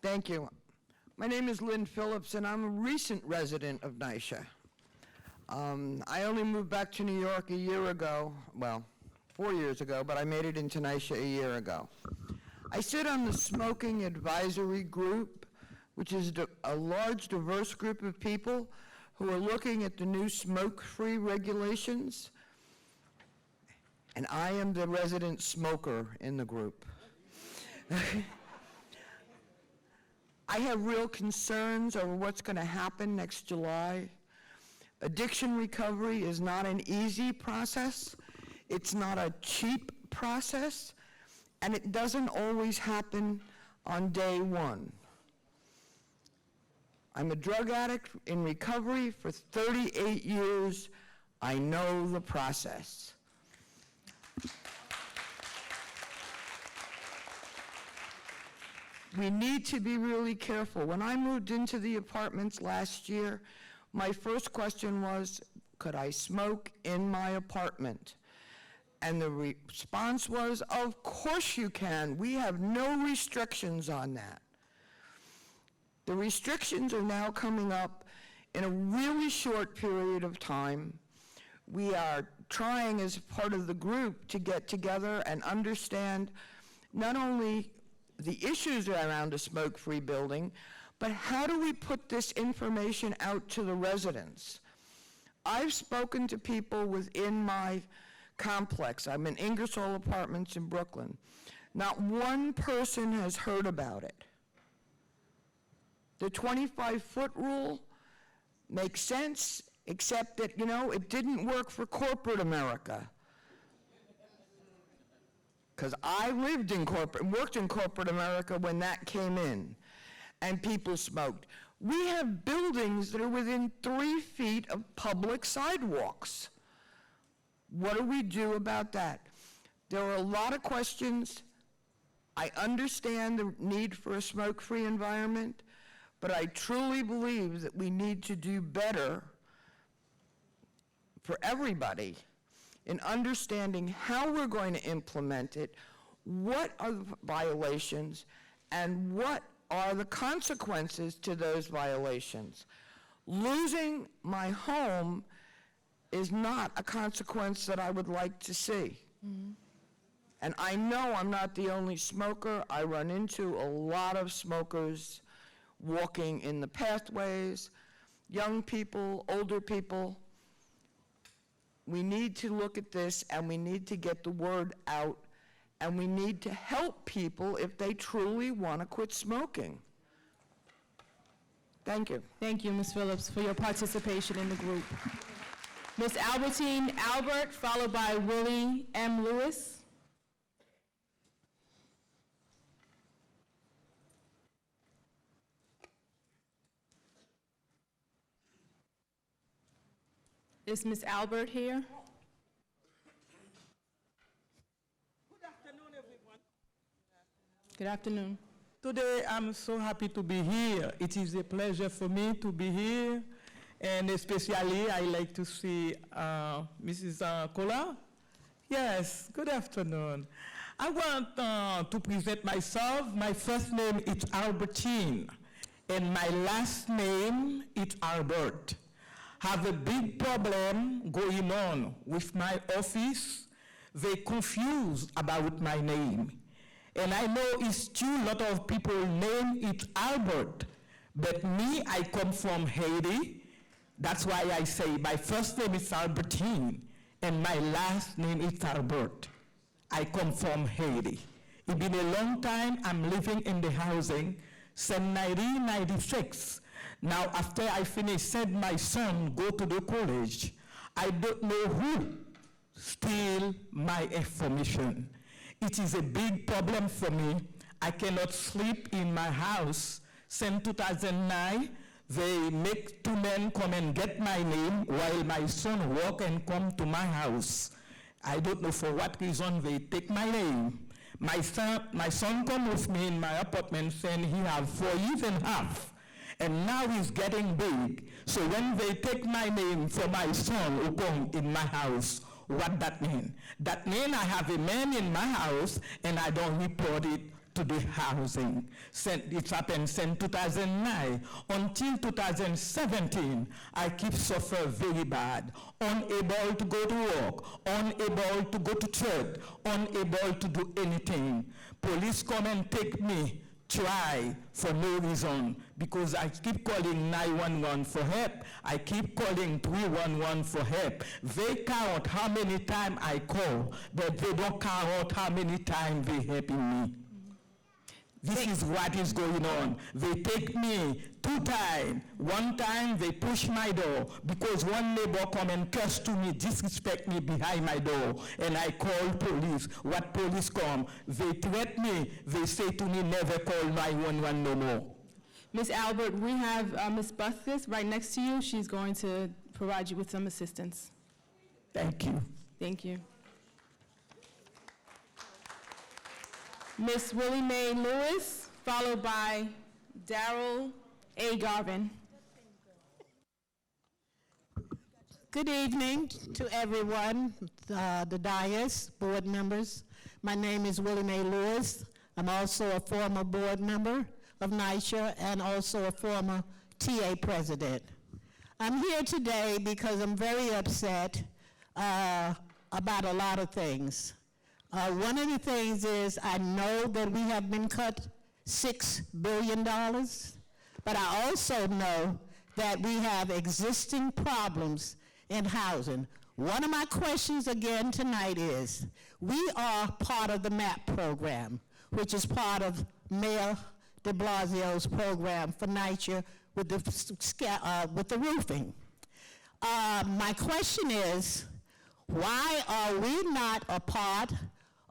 [SPEAKER 13] Thank you. My name is Lynn Phillips, and I'm a recent resident of NYCHA. I only moved back to New York a year ago, well, 4 years ago, but I made it into NYCHA a year ago. I sit on the Smoking Advisory Group, which is a large, diverse group of people who are looking at the new smoke-free regulations, and I am the resident smoker in the group. I have real concerns over what's going to happen next July. Addiction recovery is not an easy process. It's not a cheap process, and it doesn't always happen on day one. I'm a drug addict in recovery for 38 years. I know the process. We need to be really careful. When I moved into the apartments last year, my first question was, could I smoke in my apartment? And the response was, of course you can. We have no restrictions on that. The restrictions are now coming up in a really short period of time. We are trying as part of the group to get together and understand not only the issues around a smoke-free building, but how do we put this information out to the residents? I've spoken to people within my complex. I'm in Ingersoll Apartments in Brooklyn. Not one person has heard about it. The 25-foot rule makes sense, except that, it didn't work for corporate America. Because I worked in corporate America when that came in, and people smoked. We have buildings that are within 3 feet of public sidewalks. What do we do about that? There are a lot of questions. I understand the need for a smoke-free environment, but I truly believe that we need to do better for everybody in understanding how we're going to implement it, what are the violations, and what are the consequences to those violations. Losing my home is not a consequence that I would like to see. Mm-hmm. And I know I'm not the only smoker. I run into a lot of smokers walking in the pathways, young people, older people. We need to look at this, and we need to get the word out, and we need to help people if they truly want to quit smoking. Thank you.
[SPEAKER 1] Thank you, Ms. Phillips, for your participation in the group. Ms. Albertine Albert, followed by Willie M. Lewis. Is Ms. Albert here?
[SPEAKER 14] Good afternoon, everyone.
[SPEAKER 1] Good afternoon.
[SPEAKER 14] Today, I'm so happy to be here. It is a pleasure for me to be here, and especially I like to see Mrs. Kola. Yes, good afternoon. I want to present myself. My first name is Albertine, and my last name is Albert. Have a big problem going on with my office. They confused about my name. And I know it's true, a lot of people name it Albert, but me, I come from Haiti. That's why I say my first name is Albertine, and my last name is Albert. I come from Haiti. It's been a long time I'm living in the housing since 1996. Now, after I finished, send my son go to the college. I don't know who steal my information. It is a big problem for me. I cannot sleep in my house. Since 2009, they make 2 men come and get my name while my son walk and come to my house. I don't know for what reason they take my name. My son come with me in my apartment saying he have 4 years and a half. And now he's getting big. So when they take my name for my son who come in my house, what that mean? That mean I have a man in my house and I don't report it to the housing. It happened since 2009 until 2017. I keep suffering very bad, unable to go to work, unable to go to church, unable to do anything. Police come and take me. Try for no reason, because I keep calling 911 for help. I keep calling 311 for help. They count how many times I call, but they don't count how many times they helping me. This is what is going on. They take me 2 times. 1 time they push my door because one neighbor come and curse to me, disrespect me behind my door, and I call police. What police come? They threat me. They say to me, never call 911 no more.
[SPEAKER 1] Ms. Albert, we have Ms. Buskus right next to you. She's going to provide you with some assistance.
[SPEAKER 14] Thank you.
[SPEAKER 1] Thank you. Ms. Willie Mae Lewis, followed by Darrell A. Garvin.
[SPEAKER 6] Good evening to everyone, the dais, board members. My name is Willie Mae Lewis. I'm also a former board member of NYCHA and also a former TA president. I'm here today because I'm very upset about a lot of things. One of the things is I know that we have been cut $6 billion, but I also know that we have existing problems in housing. One of my questions again tonight is, we are part of the MAP program, which is part of Mayor de Blasio's program for NYCHA with the roofing. My question is, why are we not a part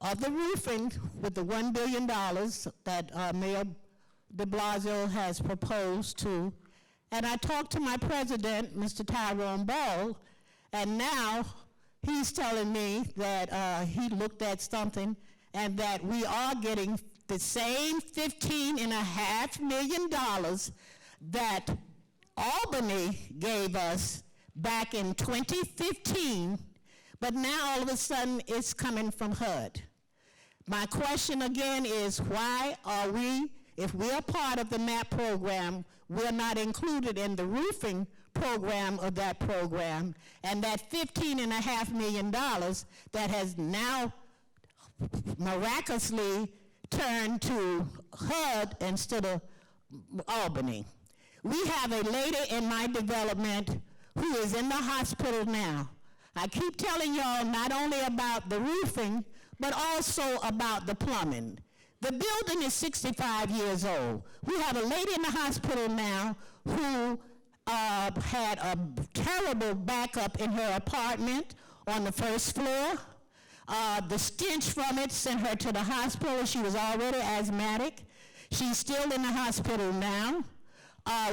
[SPEAKER 6] of the roofing with the $1 billion that Mayor de Blasio has proposed to? And I talked to my president, Mr. Tyrone Ball, and now he's telling me that he looked at something and that we are getting the same $15.5 million that Albany gave us back in 2015, but now all of a sudden it's coming from HUD. My question again is, why are we, if we're part of the MAP program, we're not included in the roofing program of that program, and that $15.5 million that has now miraculously turned to HUD instead of Albany. We have a lady in my development who is in the hospital now. I keep telling y'all not only about the roofing, but also about the plumbing. The building is 65 years old. We have a lady in the hospital now who had a terrible backup in her apartment on the first floor. The stench from it sent her to the hospital. She was already asthmatic. She's still in the hospital now.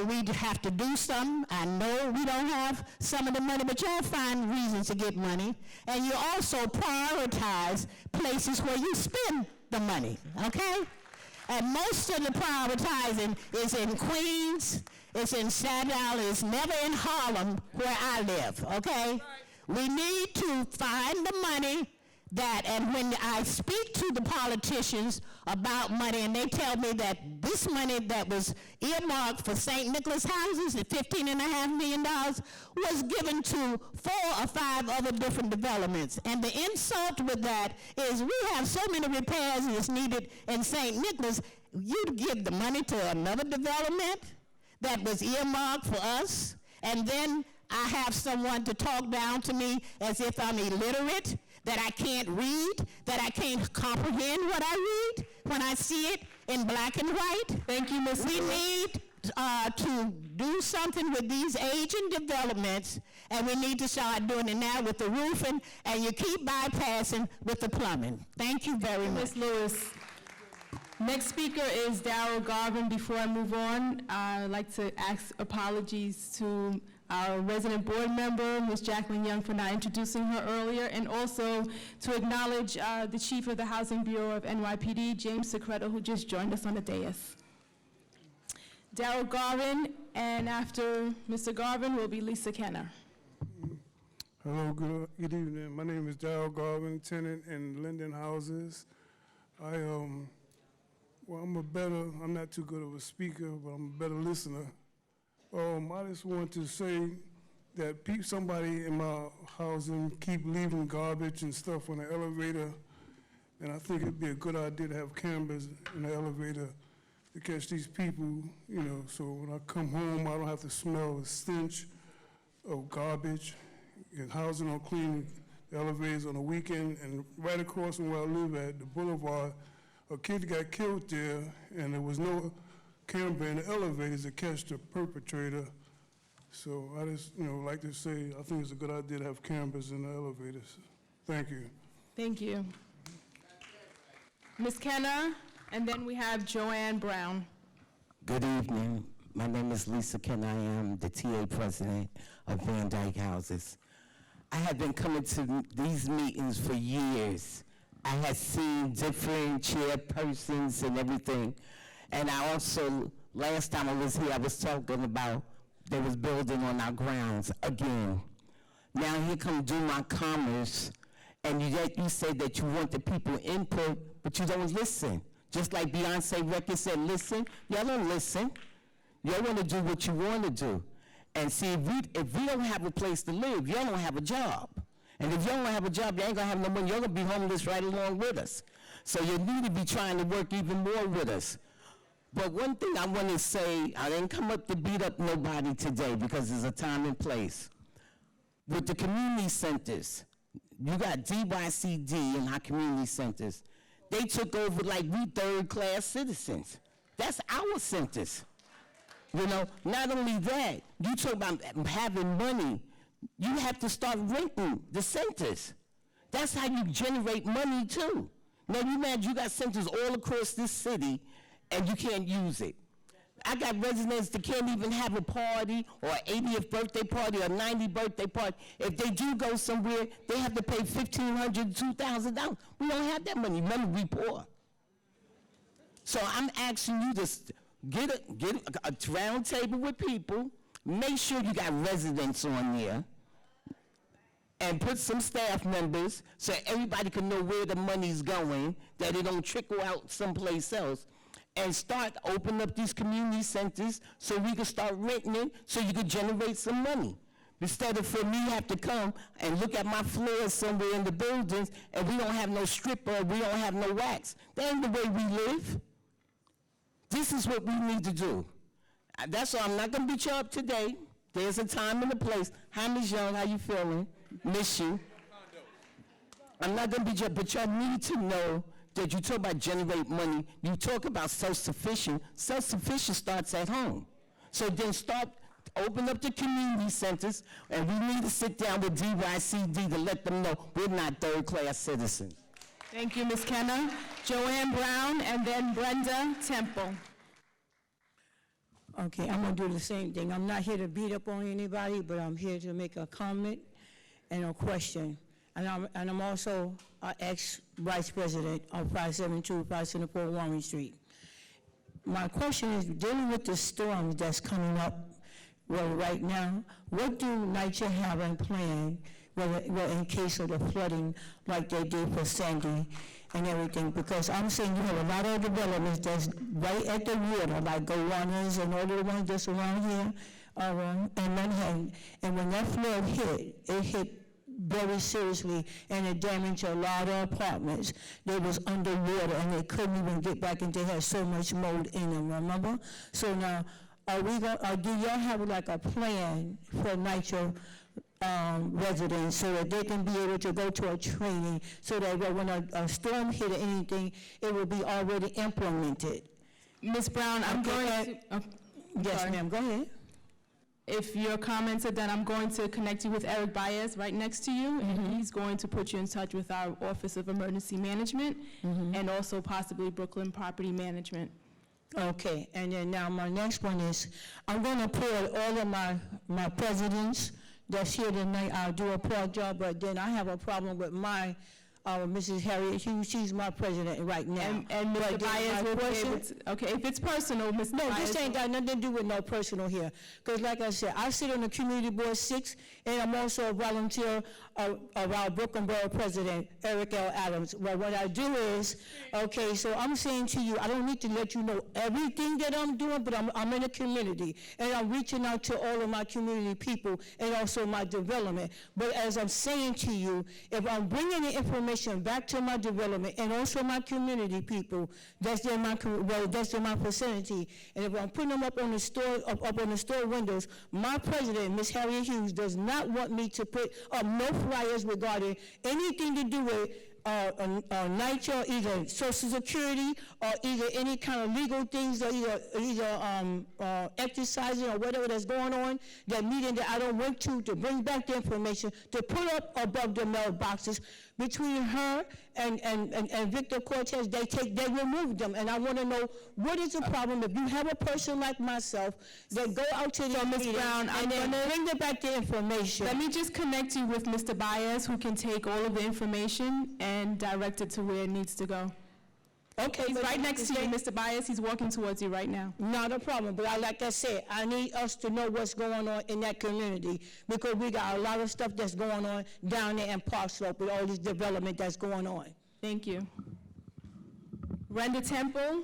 [SPEAKER 6] We'd have to do something. I know we don't have some of the money, but y'all find reasons to get money. And you also prioritize places where you spend the money, okay? And most of the prioritizing is in Queens, it's in Staten Island, it's never in Harlem where I live, okay? We need to find the money that, and when I speak to the politicians about money and they tell me that this money that was earmarked for St. Nicholas houses, the $15.5 million, was given to 4 or 5 other different developments. And the insult with that is we have so many repairs that's needed in St. Nicholas, you'd give the money to another development that was earmarked for us, and then I have someone to talk down to me as if I'm illiterate, that I can't read, that I can't comprehend what I read when I see it in black and white.
[SPEAKER 1] Thank you, Ms.
[SPEAKER 6] We need to do something with these aging developments, and we need to start doing it now with the roofing, and you keep bypassing with the plumbing. Thank you very much.
[SPEAKER 1] Ms. Lewis. Next speaker is Darrell Garvin. Before I move on, I'd like to ask apologies to our resident board member, Ms. Jacqueline Young, for not introducing her earlier, and also to acknowledge the Chief of the Housing Bureau of NYPD, James Secreto, who just joined us on the dais. Darrell Garvin, and after Mr. Garvin will be Lisa Kenner.
[SPEAKER 15] Hello, good evening. My name is Darrell Garvin, tenant in Linden Houses. I'm not too good of a speaker, but I'm a better listener. I just want to say that somebody in my housing keep leaving garbage and stuff on the elevator, and I think it'd be a good idea to have cameras in the elevator to catch these people, so when I come home, I don't have to smell the stench of garbage. And housing don't clean the elevators on the weekend, and right across from where I live at, the boulevard, a kid got killed there, and there was no camera in the elevators to catch the perpetrator. So I just, like to say, I think it's a good idea to have cameras in the elevators. Thank you.
[SPEAKER 1] Thank you. Ms. Kenner, and then we have Joanne Brown.
[SPEAKER 9] Good evening. My name is Lisa Kenner. I am the TA president of Van Dyke Houses. I have been coming to these meetings for years. I have seen different chairpersons and everything. And I also, last time I was here, I was talking about they was building on our grounds again. Now here come Do My Commerce, and you say that you want the people input, but you don't listen. Just like Beyonce record said, listen, y'all don't listen. Y'all want to do what you want to do. And see, if we don't have a place to live, y'all don't have a job. And if y'all don't have a job, you ain't gonna have no money, you're gonna be homeless right along with us. So you need to be trying to work even more with us. But one thing I want to say, I didn't come up to beat up nobody today because there's a time and place. With the community centers, you got DYCD in our community centers. They took over like we third-class citizens. That's our centers. You know, not only that, you talk about having money, you have to start renting the centers. That's how you generate money too. Now you imagine you got centers all across this city and you can't use it. I got residents that can't even have a party or an 80th birthday party or 90th birthday party. If they do go somewhere, they have to pay $1,500, $2,000. We don't have that money. Remember, we poor. So I'm asking you to get a round table with people, make sure you got residents on there, and put some staff members so everybody can know where the money's going, that it don't trickle out someplace else, and start opening up these community centers so we can start renting it so you can generate some money. Instead of for me have to come and look at my floors somewhere in the buildings and we don't have no stripper, we don't have no wax. That ain't the way we live. This is what we need to do. That's why I'm not gonna beat you up today. There's a time and a place. Hi, Ms. Young, how you feeling? Miss you. I'm not gonna beat you up, but y'all need to know that you talk about generate money, you talk about self-sufficient. Self-sufficient starts at home. So then open up the community centers, and we need to sit down with DYCD to let them know we're not third-class citizens.
[SPEAKER 1] Thank you, Ms. Kenna. Joanne Brown, and then Brenda Temple.
[SPEAKER 6] Okay, I'm gonna do the same thing. I'm not here to beat up on anybody, but I'm here to make a comment and a question. And I'm also an ex-vice president of 572, 574 Warren Street. My question is, dealing with the storms that's coming up right now, what do NYCHA have in plan in case of the flooding like they did for Sandy and everything? Because I'm saying you have a lot of developments that's right at the water, like Gowanus and all the ones that's around here, in Manhattan. And when that flood hit, it hit very seriously, and it damaged a lot of apartments. They was underwater, and they couldn't even get back, and they had so much mold in them, remember? So now, do y'all have like a plan for NYCHA residents so that they can be able to go to a training so that when a storm hit or anything, it will be already implemented?
[SPEAKER 1] Ms. Brown, I'm going to...
[SPEAKER 6] Yes, ma'am, go ahead.
[SPEAKER 1] If your comments are done, I'm going to connect you with Eric Baez right next to you, and he's going to put you in touch with our Office of Emergency Management and also possibly Brooklyn Property Management.
[SPEAKER 6] Okay, and then now my next one is, I'm going to pull all of my presidents that's here tonight. I'll do a poor job, but then I have a problem with my Mrs. Harriet Hughes. She's my president right now.
[SPEAKER 1] And Mr. Baez will be able to, okay, if it's personal, Ms.
[SPEAKER 6] No,
[SPEAKER 1] Baez,
[SPEAKER 6] this ain't got nothing to do with no personal here. Because like I said, I sit on the Community Board 6, and I'm also a volunteer of our Brooklyn Borough President, Eric L. Adams. Well, what I do is, okay, so I'm saying to you, I don't need to let you know everything that I'm doing, but I'm in the community, and I'm reaching out to all of my community people and also my development. But as I'm saying to you, if I'm bringing the information back to my development and also my community people that's in my vicinity, and if I'm putting them up on the store windows, my president, Ms. Harriet Hughes, does not want me to put up no flyers regarding anything to do with NYCHA, either Social Security or either any kind of legal things, or either exercising or whatever that's going on, that meeting that I don't want to bring back the information to put up above the mailboxes. Between her and Victor Cortez, they remove them, and I want to know what is the problem if you have a person like myself that go out to the
[SPEAKER 1] Ms. Brown,
[SPEAKER 6] and then bring back the information.
[SPEAKER 1] Let me just connect you with Mr. Baez, who can take all of the information and direct it to where it needs to go.
[SPEAKER 6] Okay,
[SPEAKER 1] He's
[SPEAKER 6] but
[SPEAKER 1] right next to you, Mr. Bias. He's walking towards you right now.
[SPEAKER 6] Not a problem, but like I said, I need us to know what's going on in that community because we got a lot of stuff that's going on down there in Park Slope with all this development that's going on.
[SPEAKER 1] Thank you. Brenda Temple,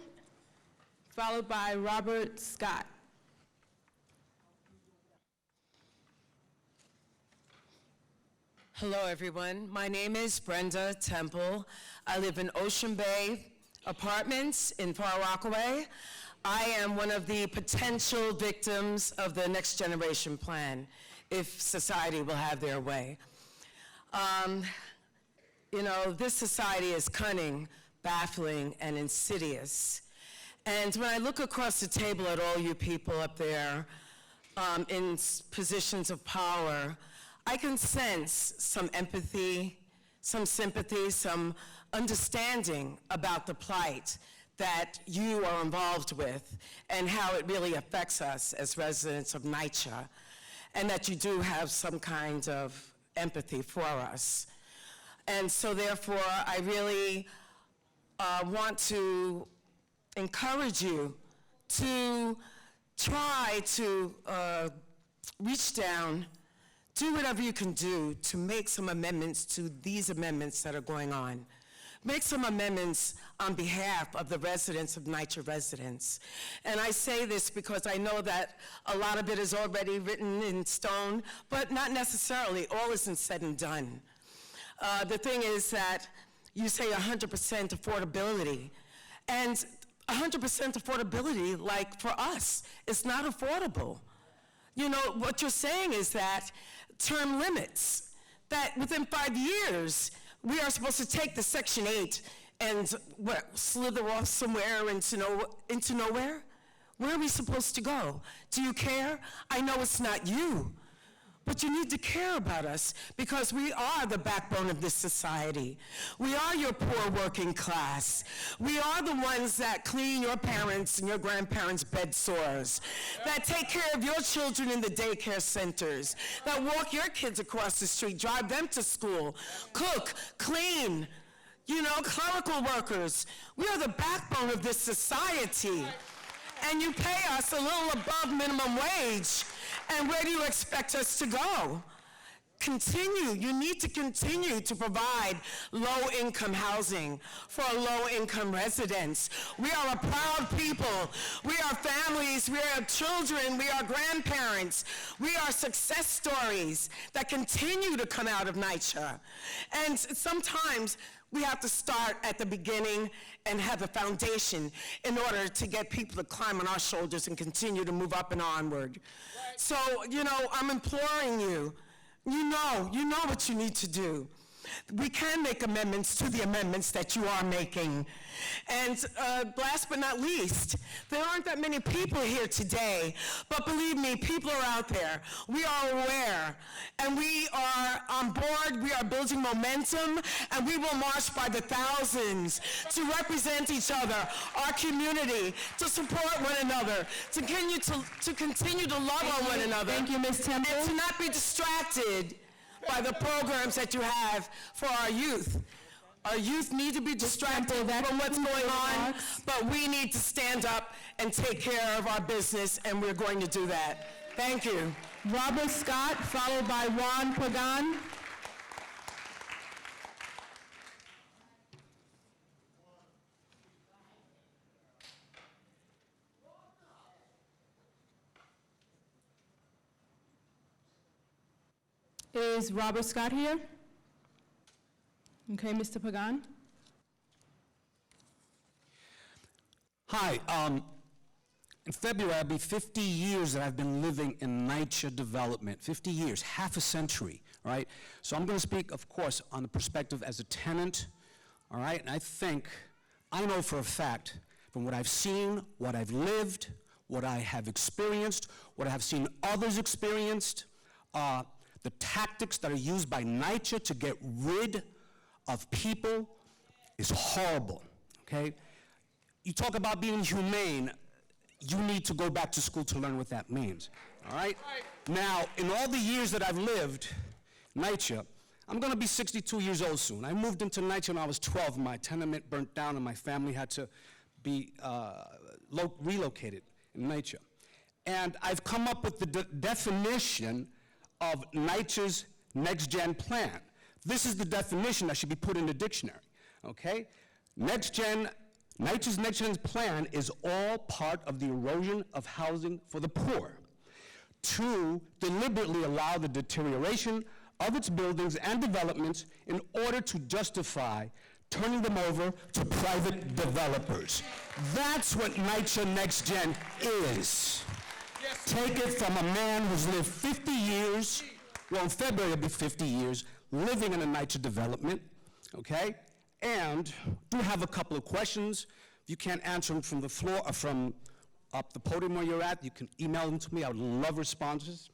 [SPEAKER 1] followed by Robert Scott.
[SPEAKER 16] Hello, everyone. My name is Brenda Temple. I live in Ocean Bay Apartments in Far Rockaway. I am one of the potential victims of the Next Generation Plan, if society will have their way. You know, this society is cunning, baffling, and insidious. And when I look across the table at all you people up there in positions of power, I can sense some empathy, some sympathy, some understanding about the plight that you are involved with and how it really affects us as residents of NYCHA, and that you do have some kind of empathy for us. And so therefore, I really want to encourage you to try to reach down, do whatever you can do to make some amendments to these amendments that are going on. Make some amendments on behalf of the residents of NYCHA residents. And I say this because I know that a lot of it is already written in stone, but not necessarily. All isn't said and done. The thing is that you say 100% affordability, and 100% affordability, like for us, it's not affordable. You know, what you're saying is that term limits, that within 5 years, we are supposed to take the Section 8 and slither off somewhere into nowhere? Where are we supposed to go? Do you care? I know it's not you, but you need to care about us because we are the backbone of this society. We are your poor working class. We are the ones that clean your parents and your grandparents' bed sores, that take care of your children in the daycare centers, that walk your kids across the street, drive them to school, cook, clean, you know, clerical workers. We are the backbone of this society. And you pay us a little above minimum wage. And where do you expect us to go? Continue. You need to continue to provide low-income housing for low-income residents. We are a proud people. We are families. We are children. We are grandparents. We are success stories that continue to come out of NYCHA. And sometimes we have to start at the beginning and have a foundation in order to get people to climb on our shoulders and continue to move up and onward. Right. So, you know, I'm imploring you, you know what you need to do. We can make amendments to the amendments that you are making. And last but not least, there aren't that many people here today, but believe me, people are out there. We are aware, and we are on board. We are building momentum, and we will march by the thousands to represent each other, our community, to support one another, to continue to love on one another.
[SPEAKER 1] Thank you, Ms. Temple.
[SPEAKER 16] And to not be distracted by the programs that you have for our youth. Our youth need to be distracted from what's going on, but we need to stand up and take care of our business, and we're going to do that. Thank you.
[SPEAKER 1] Robert Scott, followed by Juan Pagan. Is Robert Scott here? Okay, Mr. Pagan.
[SPEAKER 17] Hi, in February, it'll be 50 years that I've been living in NYCHA development, 50 years, half a century, all right? So I'm gonna speak, of course, on the perspective as a tenant, all right? And I know for a fact, from what I've seen, what I've lived, what I have experienced, what I have seen others experienced, the tactics that are used by NYCHA to get rid of people is horrible, okay? You talk about being humane, you need to go back to school to learn what that means, all right? Now, in all the years that I've lived NYCHA, I'm going to be 62 years old soon. I moved into NYCHA when I was 12. My tenement burnt down and my family had to be relocated in NYCHA. And I've come up with the definition of NYCHA's Next Gen plan. This is the definition that should be put in the dictionary, okay? NYCHA's Next Gen plan is all part of the erosion of housing for the poor to deliberately allow the deterioration of its buildings and developments in order to justify turning them over to private developers. That's what NYCHA Next Gen is. Take it from a man who's lived 50 years, well, in February it'll be 50 years, living in a NYCHA development, okay? And do have a couple of questions. If you can't answer them from the floor or from up the podium where you're at, you can email them to me. I would love responses.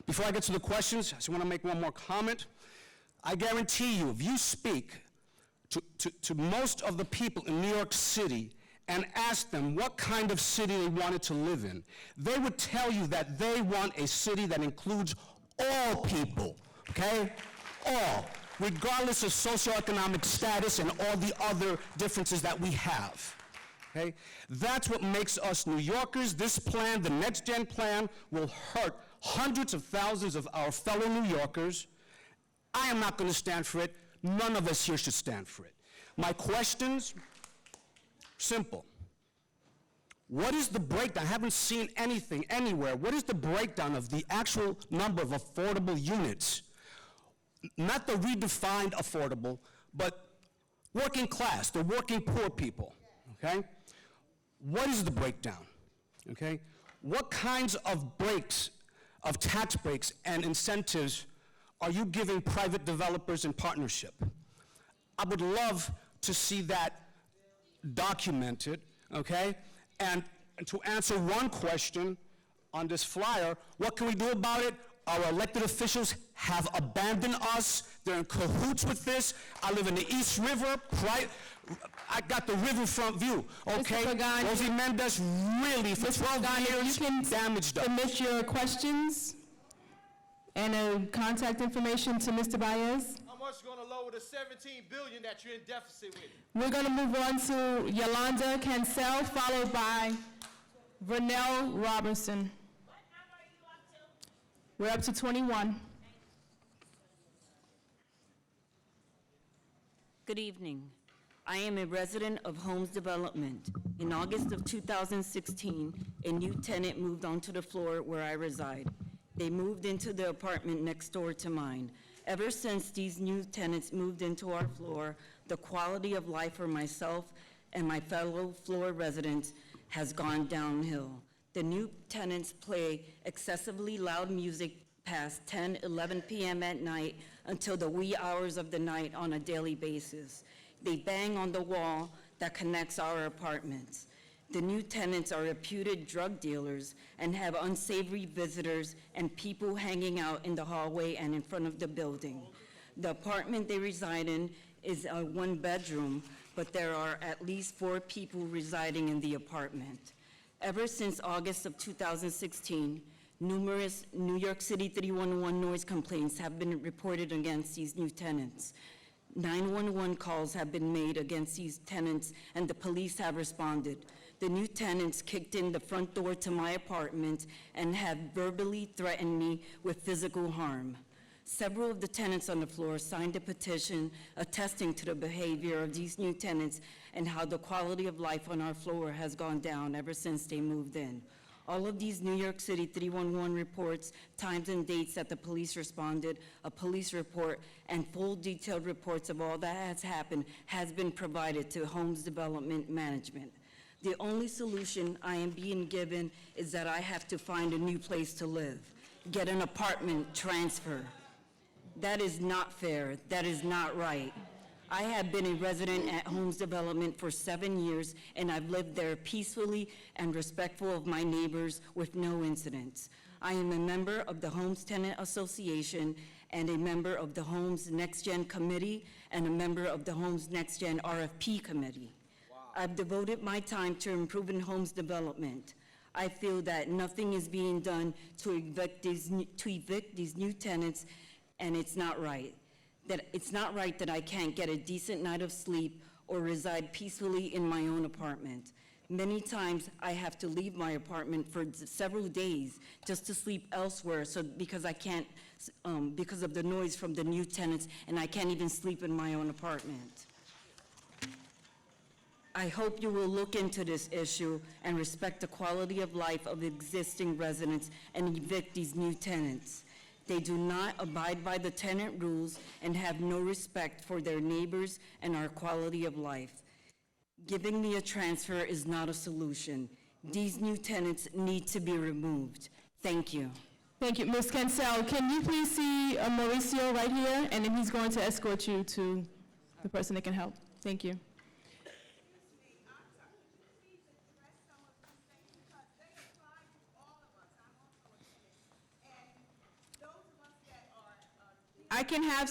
[SPEAKER 17] Before I get to the questions, I just want to make one more comment. I guarantee you, if you speak to most of the people in New York City and ask them what kind of city they wanted to live in, they would tell you that they want a city that includes all people, okay? All, regardless of socioeconomic status and all the other differences that we have, okay? That's what makes us New Yorkers. This plan, the Next Gen plan, will hurt hundreds of thousands of our fellow New Yorkers. I am not going to stand for it. None of us here should stand for it. My questions, simple. What is the breakdown? I haven't seen anything anywhere. What is the breakdown of the actual number of affordable units? Not the redefined affordable, but working class, the working poor people, okay? What is the breakdown, okay? What kinds of breaks, of tax breaks and incentives are you giving private developers in partnership? I would love to see that documented, okay? And to answer one question on this flyer, what can we do about it? Our elected officials have abandoned us. They're in cahoots with this. I live in the East River. I got the riverfront view, okay? Rosie Mendez really, for 12 years, damaged us.
[SPEAKER 1] Submit your questions and contact information to Mr. Baez.
[SPEAKER 18] How much going to lower the $17 billion that you're in deficit with?
[SPEAKER 1] We're going to move on to Yolanda Cancel, followed by Vernell Robertson. We're up to 21.
[SPEAKER 19] Good evening. I am a resident of Homes Development. In August of 2016, a new tenant moved onto the floor where I reside. They moved into the apartment next door to mine. Ever since these new tenants moved into our floor, the quality of life for myself and my fellow floor residents has gone downhill. The new tenants play excessively loud music past 10, 11 p.m. at night until the wee hours of the night on a daily basis. They bang on the wall that connects our apartments. The new tenants are reputed drug dealers and have unsavory visitors and people hanging out in the hallway and in front of the building. The apartment they reside in is a one-bedroom, but there are at least 4 people residing in the apartment. Ever since August of 2016, numerous New York City 311 noise complaints have been reported against these new tenants. 911 calls have been made against these tenants and the police have responded. The new tenants kicked in the front door to my apartment and have verbally threatened me with physical harm. Several of the tenants on the floor signed a petition attesting to the behavior of these new tenants and how the quality of life on our floor has gone down ever since they moved in. All of these New York City 311 reports, times and dates that the police responded, a police report, and full detailed reports of all that has happened has been provided to Homes Development Management. The only solution I am being given is that I have to find a new place to live, get an apartment transfer. That is not fair. That is not right. I have been a resident at Homes Development for 7 years, and I've lived there peacefully and respectful of my neighbors with no incidents. I am a member of the Homes Tenant Association and a member of the Homes Next Gen Committee and a member of the Homes Next Gen RFP Committee. I've devoted my time to improving homes development. I feel that nothing is being done to evict these new tenants, and it's not right. It's not right that I can't get a decent night of sleep or reside peacefully in my own apartment. Many times I have to leave my apartment for several days just to sleep elsewhere because I can't, because of the noise from the new tenants, and I can't even sleep in my own apartment. I hope you will look into this issue and respect the quality of life of existing residents and evict these new tenants. They do not abide by the tenant rules and have no respect for their neighbors and our quality of life. Giving me a transfer is not a solution. These new tenants need to be removed. Thank you.
[SPEAKER 1] Thank you. Ms. Cancel, can you please see Mauricio right here? And then he's going to escort you to the person that can help. Thank you. I can have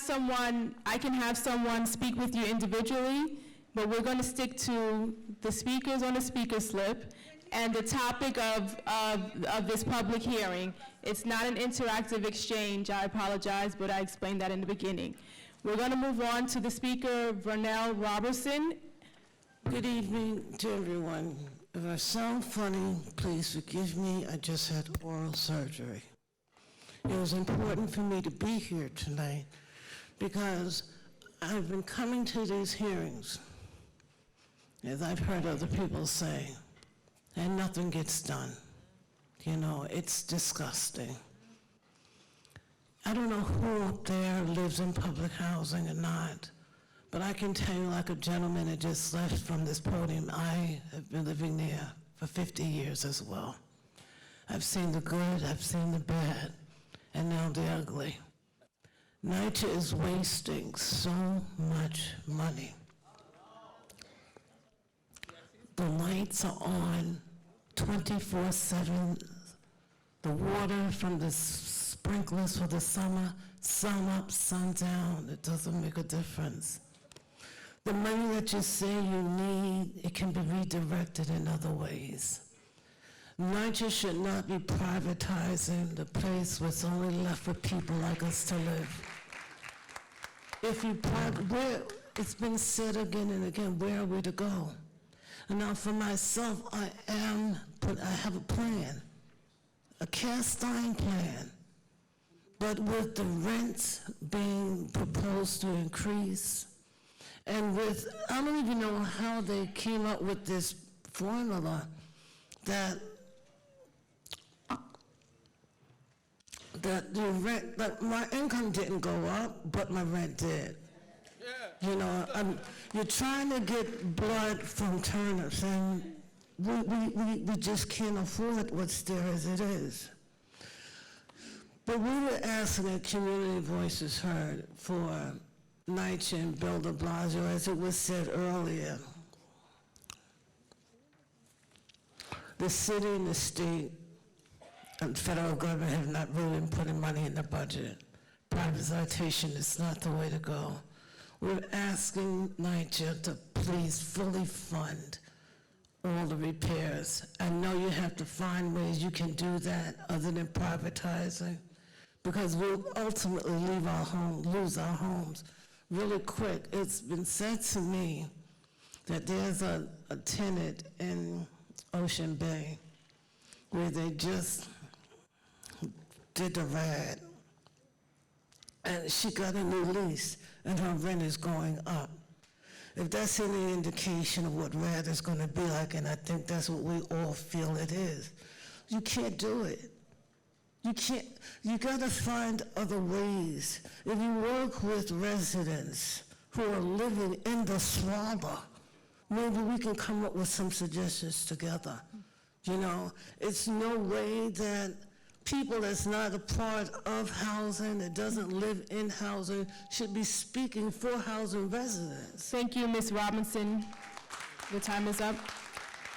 [SPEAKER 1] someone speak with you individually, but we're going to stick to the speakers on the speaker slip and the topic of this public hearing. It's not an interactive exchange. I apologize, but I explained that in the beginning. We're going to move on to the speaker, Vernell Robertson.
[SPEAKER 20] Good evening to everyone. If I sound funny, please forgive me. I just had oral surgery. It was important for me to be here tonight because I've been coming to these hearings, as I've heard other people say, and nothing gets done. You know, it's disgusting. I don't know who up there lives in public housing or not, but I can tell you, like a gentleman that just left from this podium, I have been living there for 50 years as well. I've seen the good, I've seen the bad, and now the ugly. NYCHA is wasting so much money. The lights are on 24/7. The water from the sprinklers for the summer, sun up, sun down, it doesn't make a difference. The money that you say you need, it can be redirected in other ways. NYCHA should not be privatizing the place what's only left for people like us to live. If you it's been said again and again, where are we to go? And now for myself, I have a plan, a cast iron plan, but with the rents being proposed to increase, and with, I don't even know how they came up with this formula that the rent, that my income didn't go up, but my rent did. You know, you're trying to get blood from turnips, and we just can't afford what's there as it is. But we were asking that community voices heard for NYCHA and Bill de Blasio, as it was said earlier. The city and the state and federal government have not really been putting money in the budget. Privatization is not the way to go. We're asking NYCHA to please fully fund all the repairs. I know you have to find ways you can do that other than privatizing, because we'll ultimately lose our homes really quick. It's been said to me that there's a tenant in Ocean Bay where they just did the RAD, and she got a new lease, and her rent is going up. If that's any indication of what RAD is going to be like, and I think that's what we all feel it is, you can't do it. You got to find other ways. If you work with residents who are living in the swamp, maybe we can come up with some suggestions together. You know, it's no way that people that's not a part of housing, that doesn't live in housing, should be speaking for housing residents.
[SPEAKER 1] Thank you, Ms. Robinson. Your time is up.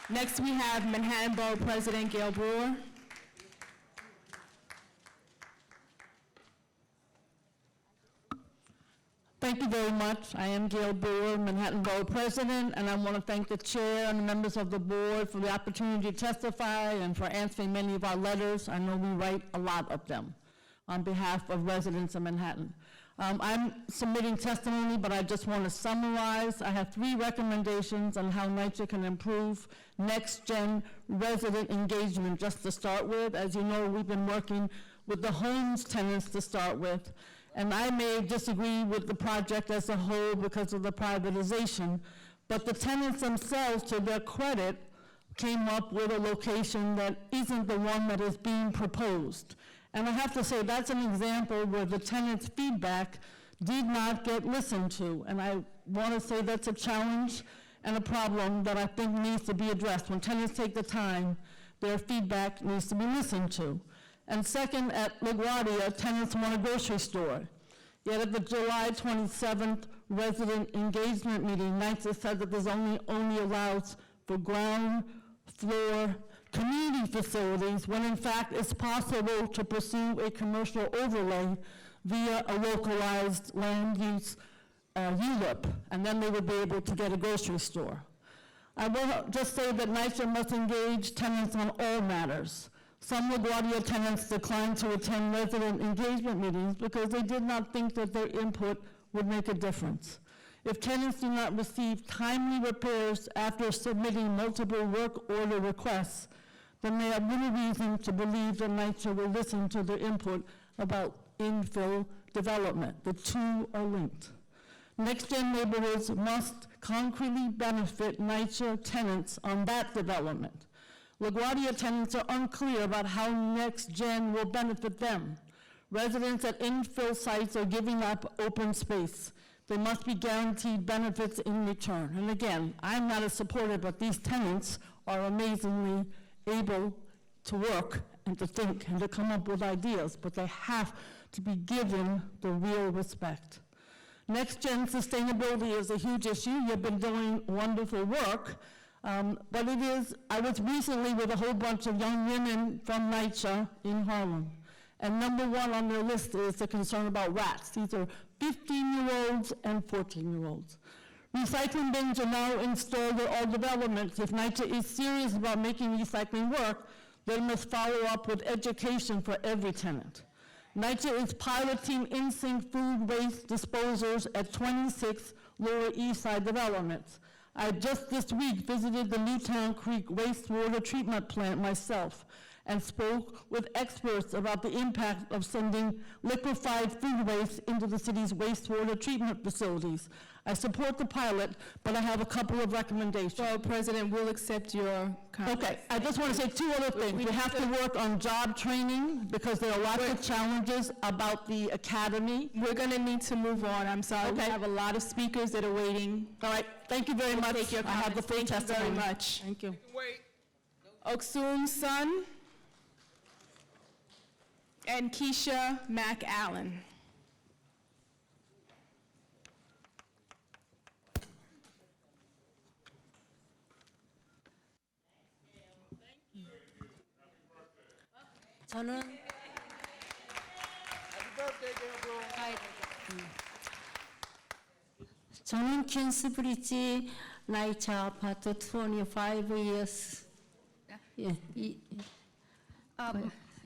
[SPEAKER 1] Next, we have Manhattan Borough President Gail Brewer.
[SPEAKER 21] Thank you very much. I am Gail Brewer, Manhattan Borough President, and I want to thank the chair and the members of the board for the opportunity to testify and for answering many of our letters. I know we write a lot of them on behalf of residents of Manhattan. I'm submitting testimony, but I just want to summarize. I have 3 recommendations on how NYCHA can improve next-gen resident engagement, just to start with. As you know, we've been working with the homes tenants to start with, and I may disagree with the project as a whole because of the privatization, but the tenants themselves, to their credit, came up with a location that isn't the one that is being proposed. And I have to say, that's an example where the tenants' feedback did not get listened to. And I want to say that's a challenge and a problem that I think needs to be addressed. When tenants take the time, their feedback needs to be listened to. And second, at LaGuardia, tenants want a grocery store. Yet at the July 27th resident engagement meeting, NYCHA said that there's only allows for ground floor community facilities, when in fact it's possible to pursue a commercial overlay via a localized land use ULIP, and then they would be able to get a grocery store. I will just say that NYCHA must engage tenants on all matters. Some LaGuardia tenants declined to attend resident engagement meetings because they did not think that their input would make a difference. If tenants do not receive timely repairs after submitting multiple work order requests, then they have little reason to believe that NYCHA will listen to their input about infill development. The two are linked. Next-gen neighborhoods must concretely benefit NYCHA tenants on that development. LaGuardia tenants are unclear about how next-gen will benefit them. Residents at infill sites are giving up open space. They must be guaranteed benefits in return. And again, I'm not a supporter, but these tenants are amazingly able to work and to think and to come up with ideas, but they have to be given the real respect. Next-gen sustainability is a huge issue. You've been doing wonderful work, but it is, I was recently with a whole bunch of young women from NYCHA in Harlem, and number 1 on their list is the concern about rats. These are 15-year-olds and 14-year-olds. Recycling bins are now installed at all developments. If NYCHA is serious about making recycling work, they must follow up with education for every tenant. NYCHA is piloting in-sink food waste disposers at 26 Lower East Side developments. I just this week visited the Newtown Creek wastewater treatment plant myself and spoke with experts about the impact of sending liquefied food waste into the city's wastewater treatment facilities. I support the pilot, but I have a couple of recommendations.
[SPEAKER 1] So, President, we'll accept your comments.
[SPEAKER 21] Okay, I just want to say 2 other things. We have to work on job training because there are lots of challenges about the academy.
[SPEAKER 1] We're going to need to move on. I'm sorry.
[SPEAKER 21] Okay.
[SPEAKER 1] We have a lot of speakers that are waiting.
[SPEAKER 21] All right, thank you very much.
[SPEAKER 1] Take your
[SPEAKER 21] I have the full
[SPEAKER 1] comments. Thank
[SPEAKER 21] testimony.
[SPEAKER 1] you very much.
[SPEAKER 21] Thank you.
[SPEAKER 1] Oksun Sun and Keisha McAllen.
[SPEAKER 22] 저는 퀸스 브릿지 나이차 아파트 25 years. 예,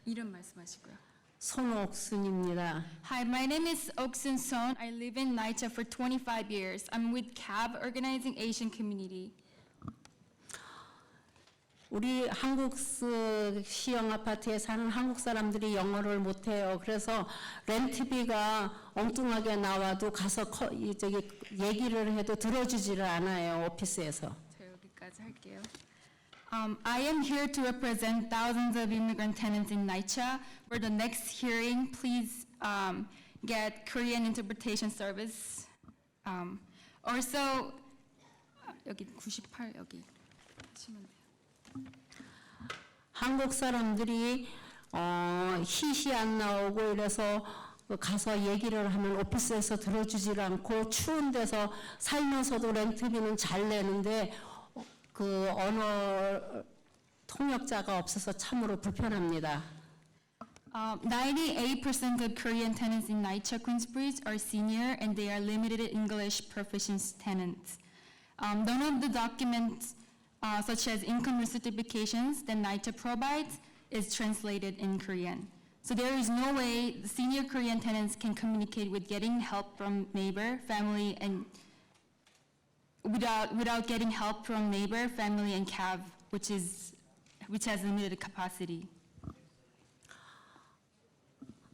[SPEAKER 23] 이름 말씀하시고요.
[SPEAKER 22] 손옥순입니다.
[SPEAKER 23] Hi, my name is Oksun Son. I live in NYCHA for 25 years. I'm with CAB, Organizing Asian Community.
[SPEAKER 22] 우리 한국 시형 아파트에 사는 한국 사람들이 영어를 못해요. 그래서 렌트비가 엉뚱하게 나와도 가서 얘기를 해도 들어주지를 않아요, 오피스에서.
[SPEAKER 23] 저 여기까지 할게요. I am here to represent thousands of immigrant tenants in NYCHA. For the next hearing, please get Korean interpretation service. Also, 여기 98 여기 하시면 돼요.
[SPEAKER 22] 한국 사람들이 hit이 안 나오고 이래서 가서 얘기를 하면 오피스에서 들어주질 않고 추운 데서 살면서도 렌트비는 잘 내는데 그 언어 통역자가 없어서 참으로 불편합니다.
[SPEAKER 23] 98% of Korean tenants in NYCHA Queensbridge are senior and they are limited English proficiency tenants. None of the documents, such as income certifications that NYCHA provides, is translated in Korean. So there is no way the senior Korean tenants can communicate with getting help from neighbor, family, and without getting help from neighbor, family, and CAV, which has limited capacity.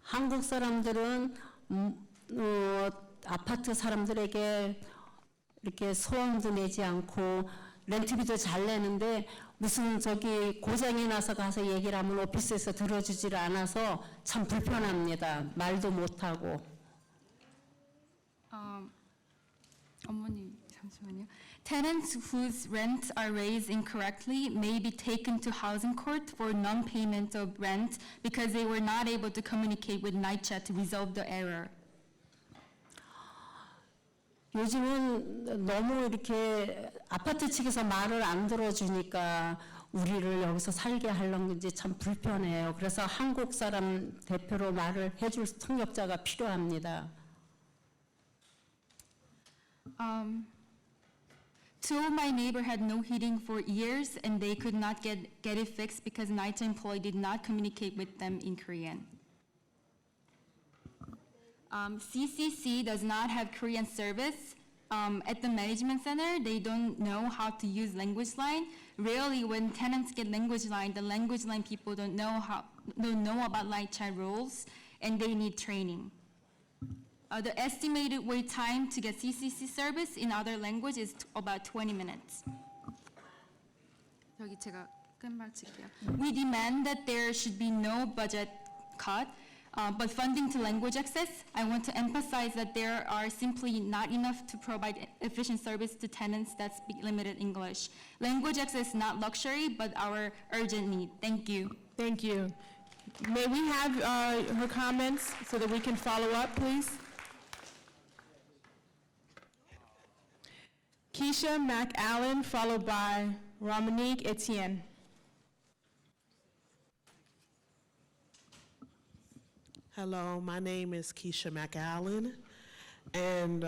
[SPEAKER 22] 한국 사람들은 아파트 사람들에게 이렇게 소음도 내지 않고 렌트비도 잘 내는데 무슨 저기 고장이 나서 가서 얘기를 하면 오피스에서 들어주질 않아서 참 불편합니다. 말도 못하고.
[SPEAKER 23] 어머니, 잠시만요. Tenants whose rents are raised incorrectly may be taken to housing court for non-payment of rent because they were not able to communicate with NYCHA to resolve the error.
[SPEAKER 6] 요즘은 너무 이렇게 아파트 측에서 말을 안 들어주니까 우리를 여기서 살게 하려는 건지 참 불편해요. 그래서 한국 사람 대표로 말을 해줄 통역자가 필요합니다.
[SPEAKER 23] Two of my neighbors had no heating for years and they could not get it fixed because NYCHA employee did not communicate with them in Korean. CCC does not have Korean service. At the management center, they don't know how to use language line. Rarely when tenants get language line, the language line people don't know about NYCHA rules and they need training. The estimated wait time to get CCC service in other language is about 20 minutes. 여기 제가 끝마칠게요. We demand that there should be no budget cut, but funding to language access, I want to emphasize that there are simply not enough to provide efficient service to tenants that speak limited English. Language access is not luxury, but our urgent need. Thank you.
[SPEAKER 1] Thank you. May we have her comments so that we can follow up, please? Keisha McAllen, followed by Ramonique Etienne.
[SPEAKER 2] Hello, my name is Keisha McAllen, and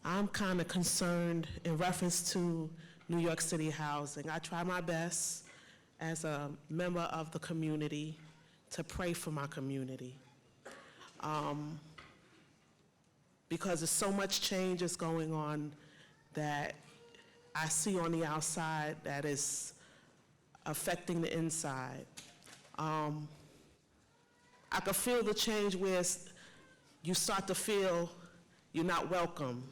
[SPEAKER 2] I'm kind of concerned in reference to New York City housing. I try my best as a member of the community to pray for my community. Because there's so much change is going on that I see on the outside that is affecting the inside. I could feel the change where you start to feel you're not welcome.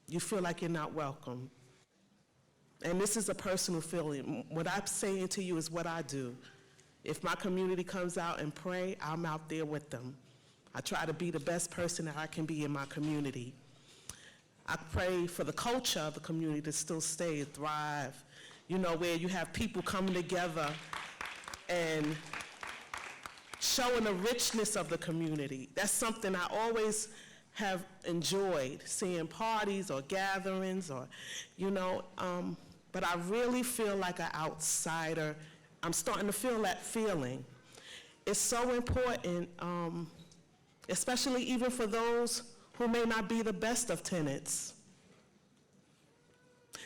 [SPEAKER 2] You feel like you're not welcome. And this is a personal feeling. What I'm saying to you is what I do. If my community comes out and pray, I'm out there with them. I try to be the best person that I can be in my community. I pray for the culture of the community to still stay and thrive, you know, where you have people coming together and showing the richness of the community. That's something I always have enjoyed, seeing parties or gatherings or, you know, but I really feel like an outsider. I'm starting to feel that feeling. It's so important, especially even for those who may not be the best of tenants.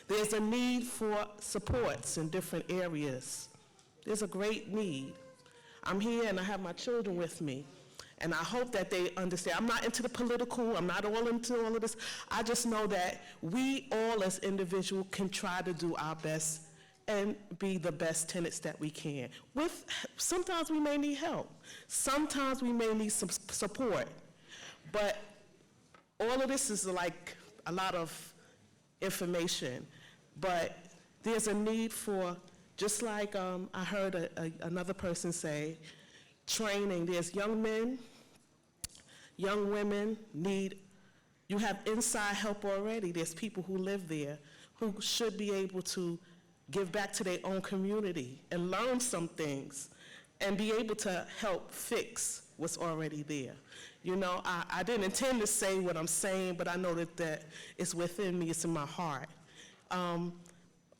[SPEAKER 2] There's a need for supports in different areas. There's a great need. I'm here and I have my children with me, and I hope that they understand. I'm not into the political, I'm not all into all of this. I just know that we all as individuals can try to do our best and be the best tenants that we can. Sometimes we may need help. Sometimes we may need some support. But all of this is like a lot of information. But there's a need for, just like I heard another person say, training. There's young men, young women need, you have inside help already. There's people who live there who should be able to give back to their own community and learn some things and be able to help fix what's already there. You know, I didn't intend to say what I'm saying, but I know that it's within me, it's in my heart.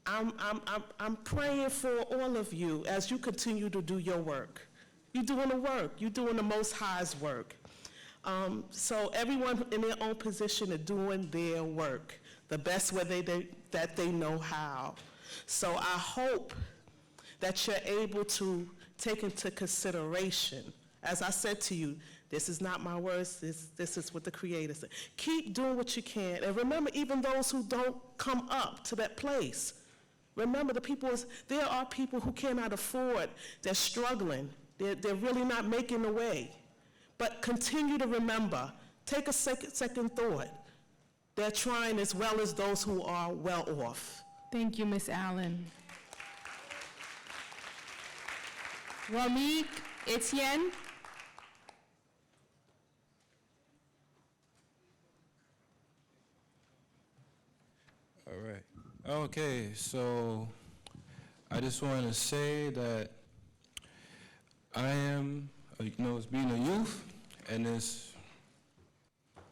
[SPEAKER 2] I'm praying for all of you as you continue to do your work. You're doing the work. You're doing the Most High's work. So everyone in their own position is doing their work the best way that they know how. So I hope that you're able to take into consideration, as I said to you, this is not my words, this is what the Creator said. Keep doing what you can. And remember, even those who don't come up to that place, remember there are people who cannot afford, they're struggling, they're really not making the way. But continue to remember, take a second thought. They're trying as well as those who are well off.
[SPEAKER 1] Thank you, Ms. Allen. Ramik Etienne.
[SPEAKER 3] All right. Okay, so I just want to say that I am, it's being a youth, and it's,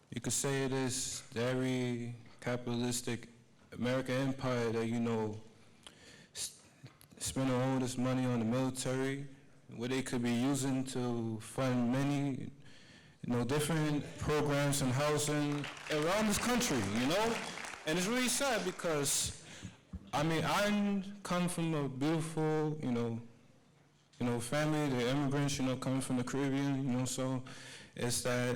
[SPEAKER 3] you could say it is very capitalistic American empire that, spending all this money on the military, where they could be using to fund many, different programs and housing around this country, And it's really sad because, I come from a beautiful, family, the immigrants, coming from the Caribbean, so it's a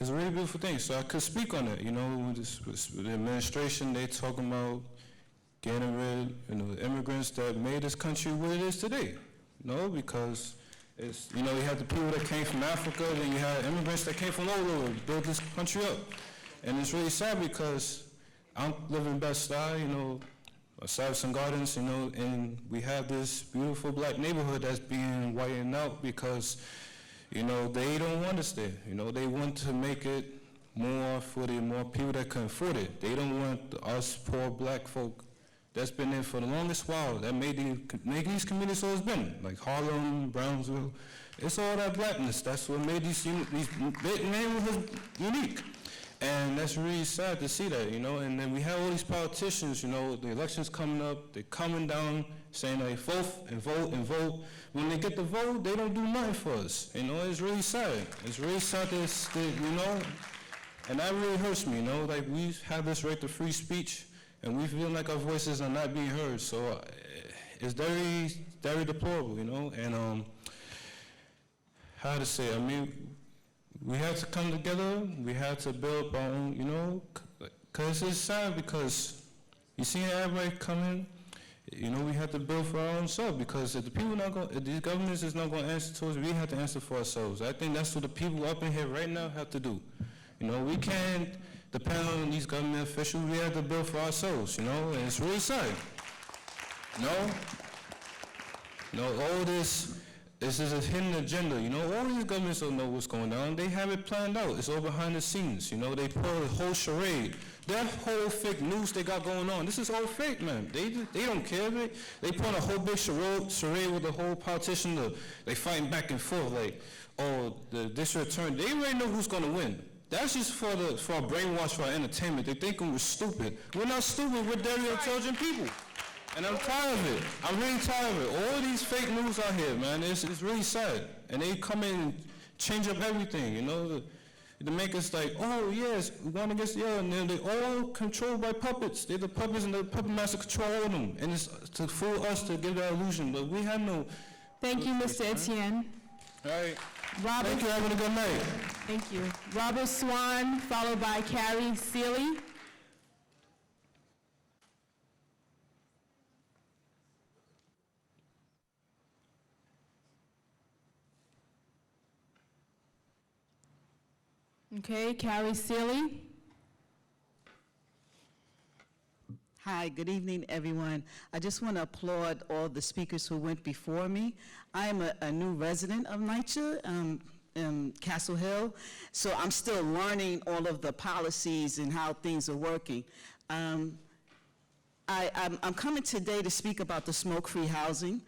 [SPEAKER 3] really beautiful thing. So I could speak on it, with the administration, they talking about getting rid, the immigrants that made this country what it is today, because it's, you have the people that came from Africa, then you have immigrants that came from all over to build this country up. And it's really sad because I live in Bed-Stuy, Stuyvesant Gardens, and we have this beautiful black neighborhood that's being whitened out because, they don't want us there. They want to make it more for the more people that can afford it. They don't want us poor black folk that's been there for the longest while, that made these communities always been, like Harlem, Brownsville. It's all that blackness. That's what made these neighborhoods unique. And that's really sad to see that, and then we have all these politicians, the elections coming up, they're coming down saying they vote and vote and vote. When they get the vote, they don't do nothing for us, it's really sad. It's really sad that, and that really hurts me, like we have this right to free speech, and we feel like our voices are not being heard, so it's very, very deplorable, and how to say, we have to come together, we have to build our own, because it's sad because you see everybody coming, we have to build for our own self because if the people if these governments is not going to answer to us, we have to answer for ourselves. I think that's what the people up in here right now have to do. We can't depend on these government officials, we have to build for ourselves, and it's really sad. All this is a hidden agenda, all these governments don't know what's going on. They have it planned out. It's all behind the scenes, they pull a whole charade. That whole fake news they got going on, this is all fake, man. They don't care. They put on a whole big charade with the whole politician. They fighting back and forth like, oh, the district attorney. They already know who's going to win. That's just for our brainwash, for our entertainment. They think we're stupid. We're not stupid. We're very intelligent people. And I'm tired of it. I'm really tired of it. All these fake news out here, man, it's really sad. And they come in and change up everything, to make us like, oh, yes, we're going against the other. And then they're all controlled by puppets. They're the puppets, and the puppet master control all of them. And it's to fool us to give that illusion. But we have no...
[SPEAKER 1] Thank you, Mr. Etienne.
[SPEAKER 3] All right.
[SPEAKER 1] Robert,
[SPEAKER 3] thank you. Having a good night.
[SPEAKER 1] Thank you. Robert Swan, followed by Carrie Seeley. Okay, Carrie Seeley.
[SPEAKER 4] Hi, good evening, everyone. I just want to applaud all the speakers who went before me. I am a new resident of NYCHA, in Castle Hill, so I'm still learning all of the policies and how things are working. I'm coming today to speak about the smoke-free housing,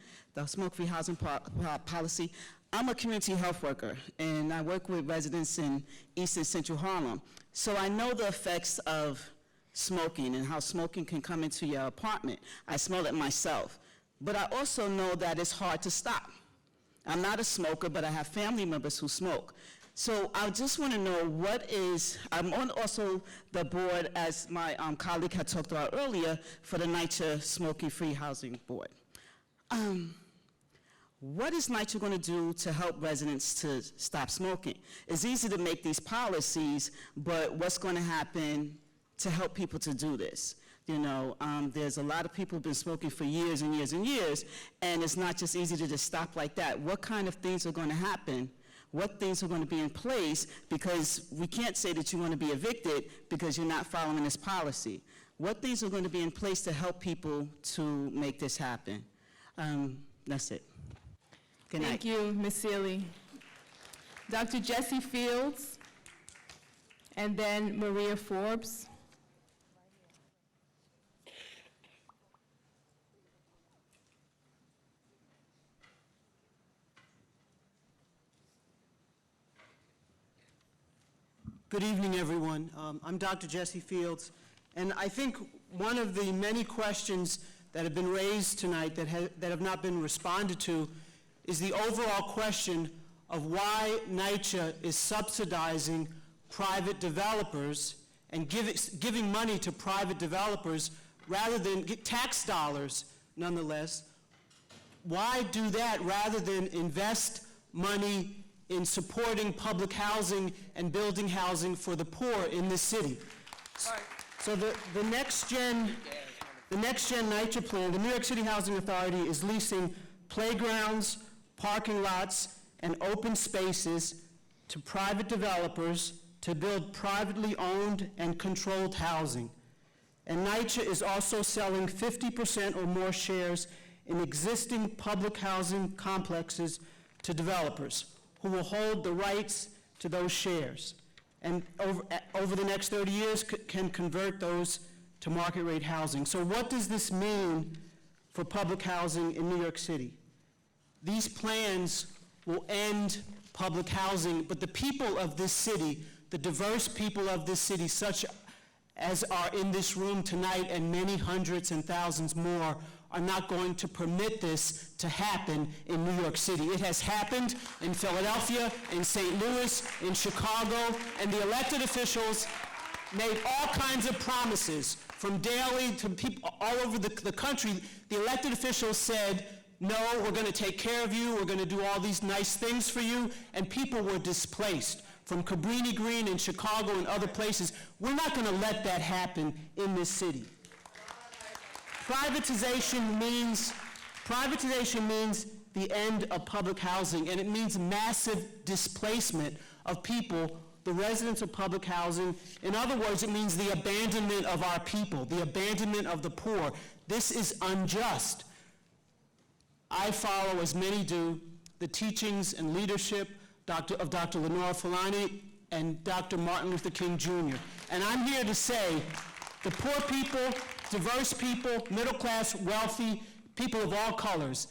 [SPEAKER 4] policy. I'm a community health worker, and I work with residents in East and Central Harlem. So I know the effects of smoking and how smoking can come into your apartment. I smell it myself. But I also know that it's hard to stop. I'm not a smoker, but I have family members who smoke. So I just want to know I'm on also the board, as my colleague had talked about earlier, for the NYCHA Smoking-Free Housing Board. What is NYCHA going to do to help residents to stop smoking? It's easy to make these policies, but what's going to happen to help people to do this? You know, there's a lot of people who've been smoking for years and years and years, and it's not just easy to just stop like that. What kind of things are going to happen? What things are going to be in place? Because we can't say that you want to be evicted because you're not following this policy. What things are going to be in place to help people to make this happen? That's it. Good night.
[SPEAKER 1] Thank you, Ms. Sealy. Dr. Jesse Fields, and then Maria Forbes.
[SPEAKER 5] Good evening, everyone. I'm Dr. Jesse Fields, and I think one of the many questions that have been raised tonight that have not been responded to is the overall question of why NYCHA is subsidizing private developers and giving money to private developers rather than get tax dollars, nonetheless. Why do that rather than invest money in supporting public housing and building housing for the poor in this city? So the next gen NYCHA plan, the New York City Housing Authority is leasing playgrounds, parking lots, and open spaces to private developers to build privately owned and controlled housing. And NYCHA is also selling 50% or more shares in existing public housing complexes to developers who will hold the rights to those shares, and over the next 30 years can convert those to market rate housing. So what does this mean for public housing in New York City? These plans will end public housing, but the people of this city, the diverse people of this city, such as are in this room tonight and many hundreds and thousands more, are not going to permit this to happen in New York City. It has happened in Philadelphia, in St. Louis, in Chicago, and the elected officials made all kinds of promises from Daley to people all over the country. The elected officials said, no, we're going to take care of you, we're going to do all these nice things for you, and people were displaced from Cabrini Green in Chicago and other places. We're not going to let that happen in this city. Privatization means the end of public housing, and it means massive displacement of people, the residents of public housing. In other words, it means the abandonment of our people, the abandonment of the poor. This is unjust. I follow, as many do, the teachings and leadership of Dr. Lenore Fulani and Dr. Martin Luther King Jr. And I'm here to say the poor people, diverse people, middle class, wealthy, people of all colors,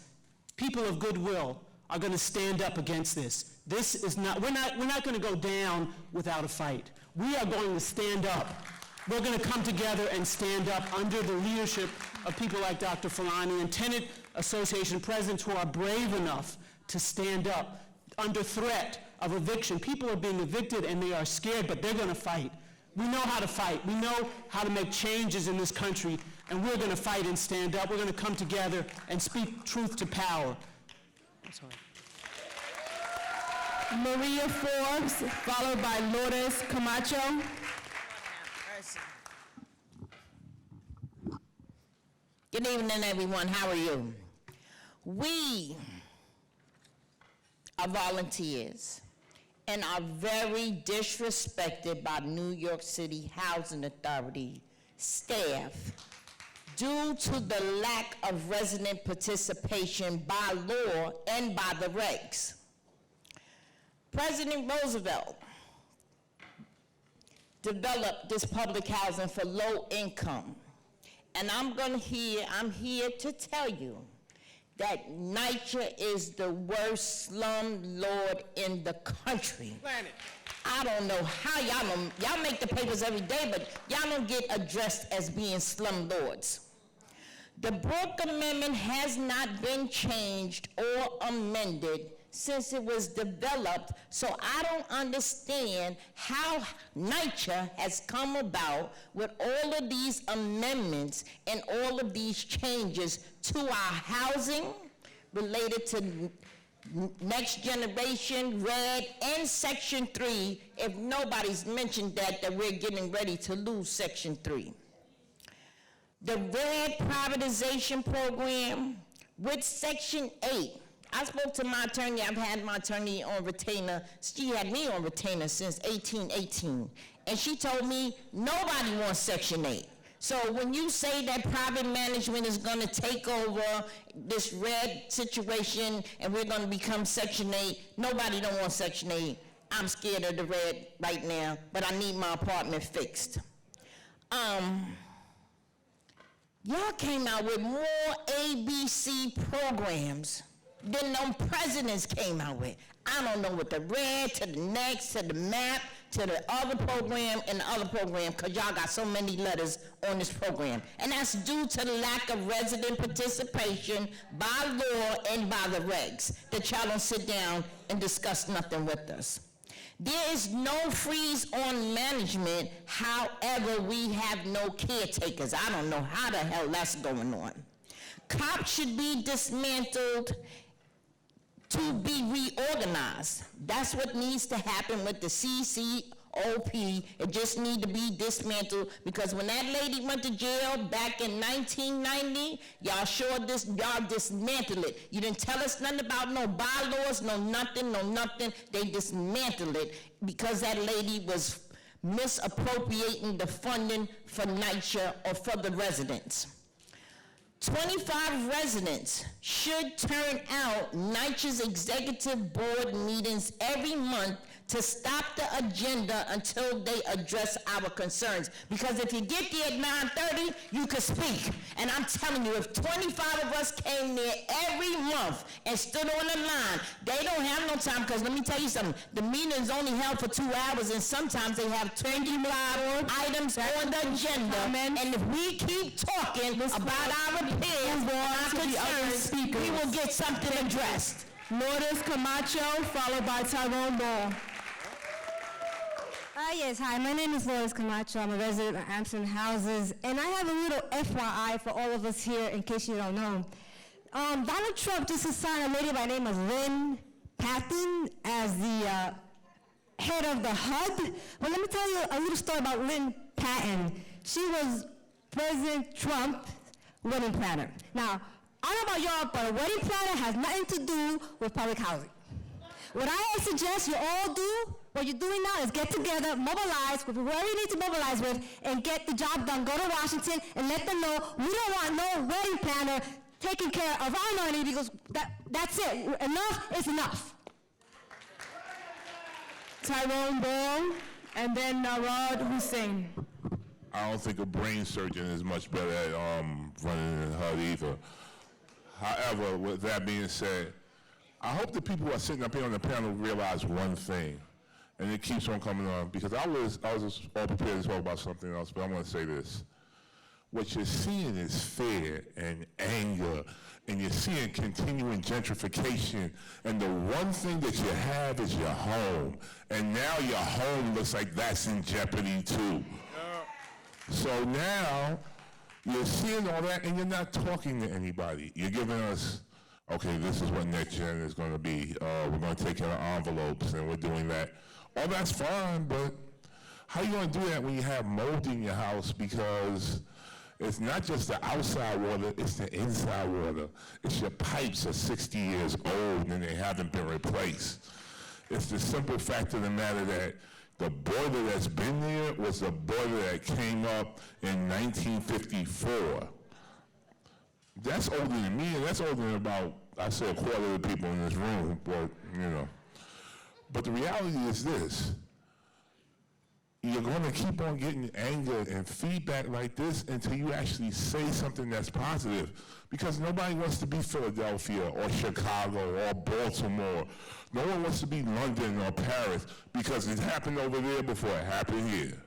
[SPEAKER 5] people of goodwill are going to stand up against this. This is not, we're not going to go down without a fight. We are going to stand up. We're going to come together and stand up under the leadership of people like Dr. Fulani and tenant association presidents who are brave enough to stand up under threat of eviction. People are being evicted and they are scared, but they're going to fight. We know how to fight. We know how to make changes in this country, and we're going to fight and stand up. We're going to come together and speak truth to power. I'm sorry.
[SPEAKER 1] Maria Forbes, followed by Lourdes Camacho.
[SPEAKER 7] Good evening, everyone. How are you? We are volunteers and are very disrespected by New York City Housing Authority staff due to the lack of resident participation by law and by the regs. President Roosevelt developed this public housing for low income, and I'm here to tell you that NYCHA is the worst slumlord in the country.
[SPEAKER 18] Planet.
[SPEAKER 7] I don't know how y'all make the papers every day, but y'all don't get addressed as being slumlords. The Brooke Amendment has not been changed or amended since it was developed, so I don't understand how NYCHA has come about with all of these amendments and all of these changes to our housing related to Next Generation, RED, and Section 3, if nobody's mentioned that we're getting ready to lose Section 3. The RED privatization program with Section 8, I spoke to my attorney. I've had my attorney on retainer. She had me on retainer since 1818. And she told me nobody wants Section 8. So when you say that private management is going to take over this RED situation and we're going to become Section 8, nobody don't want Section 8. I'm scared of the RED right now, but I need my apartment fixed. Y'all came out with more ABC programs than them presidents came out with. I don't know what the RED, to the next, to the MAP, to the other program and the other program, because y'all got so many letters on this program. And that's due to the lack of resident participation by law and by the regs, that y'all don't sit down and discuss nothing with us. There is no freeze on management, however, we have no caretakers. I don't know how the hell that's going on. Cops should be dismantled to be reorganized. That's what needs to happen with the CCOP. It just need to be dismantled, because when that lady went to jail back in 1990, y'all y'all dismantled it. You didn't tell us nothing about no bylaws, no nothing. They dismantled it because that lady was misappropriating the funding for NYCHA or for the residents. 25 residents should turn out NYCHA's executive board meetings every month to stop the agenda until they address our concerns. Because if you get there at 9:30, you can speak. And I'm telling you, if 25 of us came there every month and stood on the line, they don't have no time, because let me tell you something, the meeting is only held for 2 hours, and sometimes they have 25 items on the agenda. And if we keep talking about our peers and our concerns, we will get something addressed.
[SPEAKER 1] Lourdes Camacho, followed by Tyrone Ball.
[SPEAKER 8] Yes, hi, my name is Lourdes Camacho. I'm a resident of Amsterdam Houses, and I have a little FYI for all of us here in case you don't know. Donald Trump just assigned a lady by the name of Lynn Patton as the head of the HUD. Well, let me tell you a little story about Lynn Patton. She was President Trump's wedding planner. Now, I don't know about y'all, but a wedding planner has nothing to do with public housing. What I suggest you all do, what you're doing now, is get together, mobilize with whoever you need to mobilize with, and get the job done. Go to Washington and let them know we don't want no wedding planner taking care of our money, because that's it. Enough is enough.
[SPEAKER 1] Tyrone Ball, and then Narad Hussein.
[SPEAKER 10] I don't think a brain surgeon is much better at running than HUD either. However, with that being said, I hope the people who are sitting up here on the panel realize one thing, and it keeps on coming on, because I was all prepared to talk about something else, but I'm going to say this. What you're seeing is fear and anger, and you're seeing continuing gentrification, and the one thing that you have is your home, and now your home looks like that's in jeopardy too. So now, you're seeing all that, and you're not talking to anybody. You're giving us, okay, this is what Next Gen is going to be. We're going to take care of envelopes, and we're doing that. All that's fine, but how are you going to do that when you have mold in your house? Because it's not just the outside water, it's the inside water. It's your pipes are 60 years old, and they haven't been replaced. It's the simple fact of the matter that the boiler that's been there was the boiler that came up in 1954. That's older than me, and that's older than about, I say, a quarter of the people in this room, but, you know. But the reality is this. you're going to keep on getting anger and feedback like this until you actually say something that's positive. Because nobody wants to be Philadelphia or Chicago or Baltimore. No one wants to be London or Paris because it happened over there before it happened here.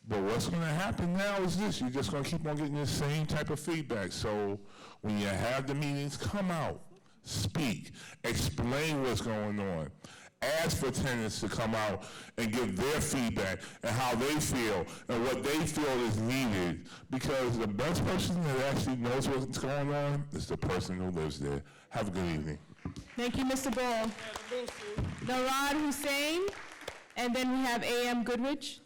[SPEAKER 10] But what's going to happen now is this. You're just going to keep on getting the same type of feedback. So when you have the meetings, come out, speak, explain what's going on. Ask for tenants to come out and give their feedback and how they feel and what they feel is needed. Because the best person that actually knows what's going on is the person who lives there. Have a good evening.
[SPEAKER 1] Thank you, Mr. Ball. Narad Hussain, and then we have A.M. Goodrich.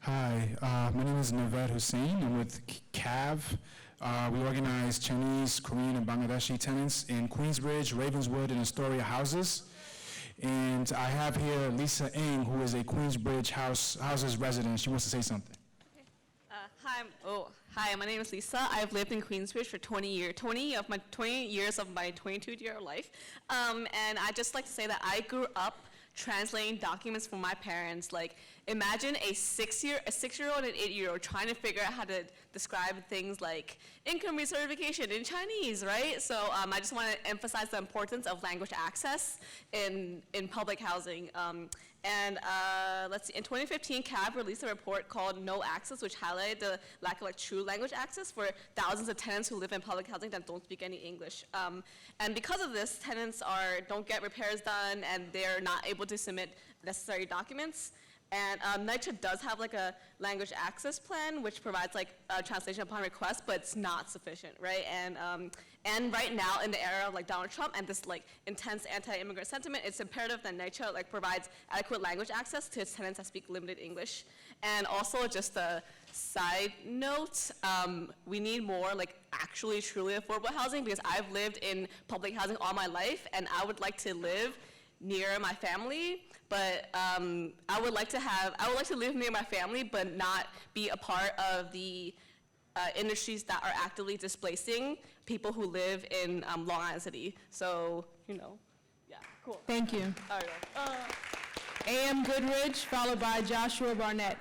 [SPEAKER 11] Hi, my name is Naved Hussain. I'm with CAV. We organize Chinese, Korean, and Bangladeshi tenants in Queensbridge, Ravenswood, and Astoria houses. And I have here Lisa Ng, who is a Queensbridge houses resident. She wants to say something.
[SPEAKER 12] Hi, my name is Lisa. I've lived in Queensbridge for 20 years of my 22-year life. And I'd just like to say that I grew up translating documents for my parents. Like, imagine a 6-year-old and an 8-year-old trying to figure out how to describe things like income recertification in Chinese, right? So I just want to emphasize the importance of language access in public housing. Let's see, in 2015, CAB released a report called No Access, which highlighted the lack of true language access for thousands of tenants who live in public housing that don't speak any English. And because of this, tenants don't get repairs done, and they're not able to submit necessary documents. And NYCHA does have a language access plan, which provides translation upon request, but it's not sufficient, right? And right now, in the era of Donald Trump and this intense anti-immigrant sentiment, it's imperative that NYCHA provides adequate language access to its tenants that speak limited English. And also, just a side note, we need more actually truly affordable housing, because I've lived in public housing all my life, and I would like to live near my family. But I would like to live near my family, but not be a part of the industries that are actively displacing people who live in Long Island City. So, yeah, cool.
[SPEAKER 1] Thank you.
[SPEAKER 12] All right.
[SPEAKER 1] A.M. Goodrich, followed by Joshua Barnett.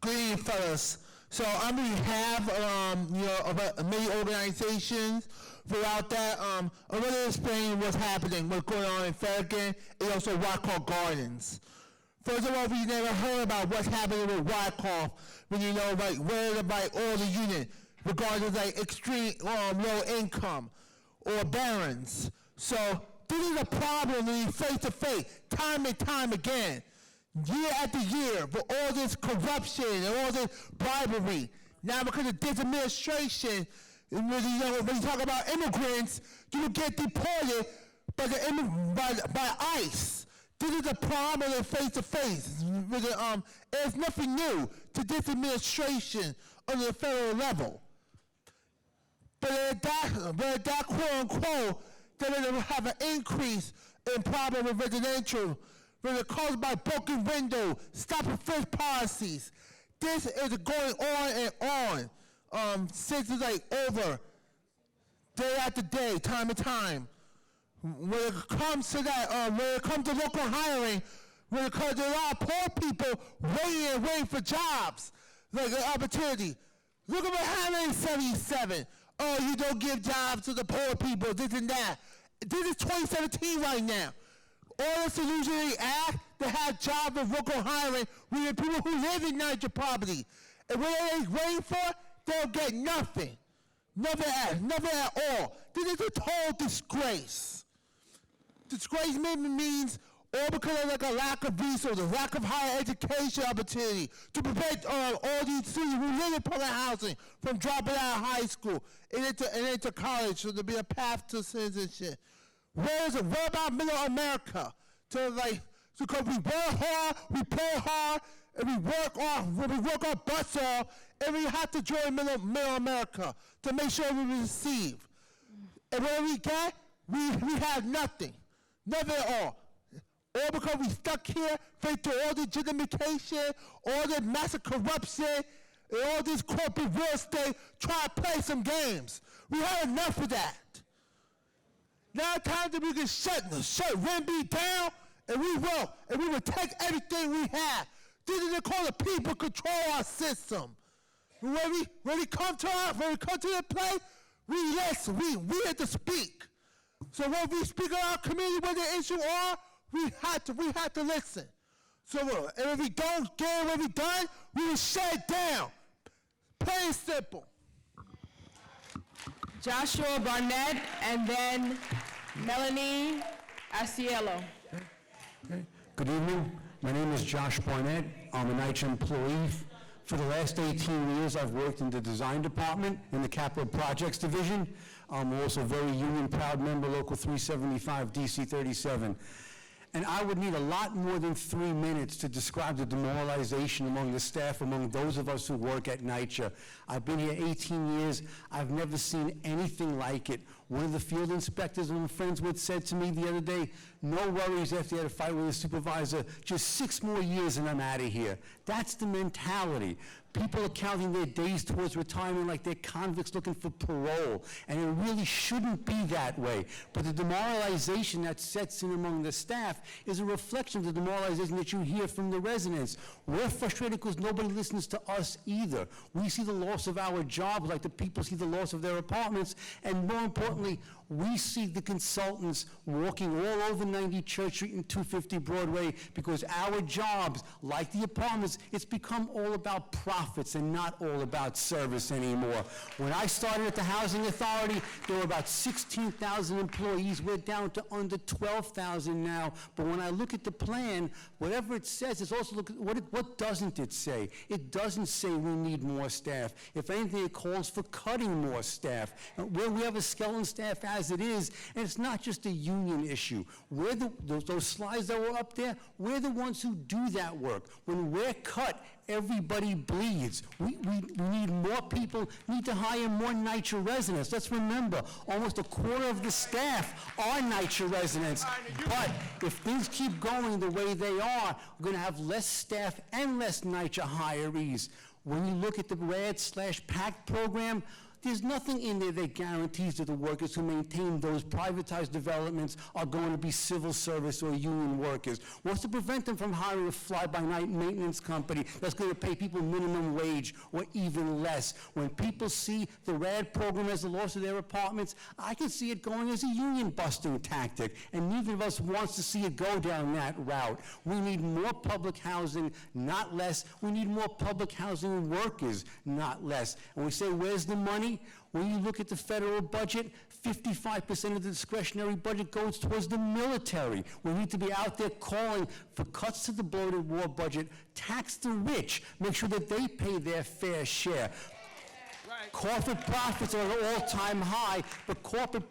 [SPEAKER 13] Good evening, fellas. So on behalf of many organizations throughout that, I'm going to explain what's happening, what's going on in Farragut and also Wyckoff Gardens. First of all, we never heard about what's happening with Wyckoff when where all the units, regardless extreme low income or barons. So this is a problem we face to face time and time again. Year after year, with all this corruption and all this bribery. Now because of this administration, when you talk about immigrants, you will get deported by ICE. This is a problem face to face. It's nothing new to this administration on the federal level. But at that quote unquote, they're going to have an increase in problem with residential, when it's caused by broken window, stop and frisk policies. This is going on and on since it's over, day after day, time and time. When it comes to that, when it comes to local hiring, there are a lot of poor people waiting for jobs, an opportunity. Look at what happened in 77. Oh, you don't give jobs to the poor people, this and that. This is 2017 right now. All the solutions act to have jobs with local hiring with the people who live in NYCHA property. And what are they waiting for? They'll get nothing. Nothing at all. This is a total disgrace. Disgrace means all because of a lack of resources, lack of higher education opportunity to prevent all these students who live in public housing from dropping out of high school and into college, so there'll be a path to citizenship. What about middle America? Because we work hard, we play hard, and we work our butts off, and we have to join middle America to make sure we receive. And what do we get? We have nothing. Nothing at all. All because we stuck here, thanks to all the gentrification, all the massive corruption, and all this corporate real estate, try to play some games. We had enough of that. Now it's time that we can shut Wimby down and we will, and we will take everything we have. This is called the people control our system. When we come to the place, we listen. We have to speak. So when we speak on our community, what the issue are, we have to listen. So and if we don't get what we done, we will shut it down. Plain and simple.
[SPEAKER 1] Joshua Barnett, and then Melanie Asiello.
[SPEAKER 17] Good evening. My name is Josh Barnett. I'm a NYCHA employee. For the last 18 years, I've worked in the design department in the capital projects division. I'm also a very union proud member, Local 375, DC 37. And I would need a lot more than 3 minutes to describe the demoralization among the staff, among those of us who work at NYCHA. I've been here 18 years. I've never seen anything like it. One of the field inspectors I'm friends with said to me the other day, no worries after he had a fight with his supervisor, just 6 more years and I'm out of here. That's the mentality. People are counting their days towards retirement like they're convicts looking for parole, and it really shouldn't be that way. But the demoralization that sets in among the staff is a reflection of the demoralization that you hear from the residents. We're frustrated because nobody listens to us either. We see the loss of our jobs like the people see the loss of their apartments, and more importantly, we see the consultants walking all over 90 Church Street and 250 Broadway because our jobs, like the apartments, it's become all about profits and not all about service anymore. When I started at the Housing Authority, there were about 16,000 employees. We're down to under 12,000 now. But when I look at the plan, whatever it says, it's also look at what doesn't it say? It doesn't say we need more staff. If anything, it calls for cutting more staff. Where we have a skeleton staff as it is, and it's not just a union issue. We're those slides that were up there, we're the ones who do that work. When we're cut, everybody bleeds. We need more people, need to hire more NYCHA residents. Let's remember, almost a quarter of the staff are NYCHA residents. But if things keep going the way they are, we're going to have less staff and less NYCHA hirees. When you look at the RAD/PACT program, there's nothing in there that guarantees that the workers who maintain those privatized developments are going to be civil service or union workers. What's to prevent them from hiring a fly-by-night maintenance company that's going to pay people minimum wage or even less? When people see the RAD program as the loss of their apartments, I can see it going as a union-busting tactic, and neither of us wants to see it go down that route. We need more public housing, not less. We need more public housing workers, not less. And we say, where's the money? When you look at the federal budget, 55% of the discretionary budget goes towards the military. We need to be out there calling for cuts to the bloated war budget, tax the rich, make sure that they pay their fair share. Corporate profits are at an all-time high, but corporate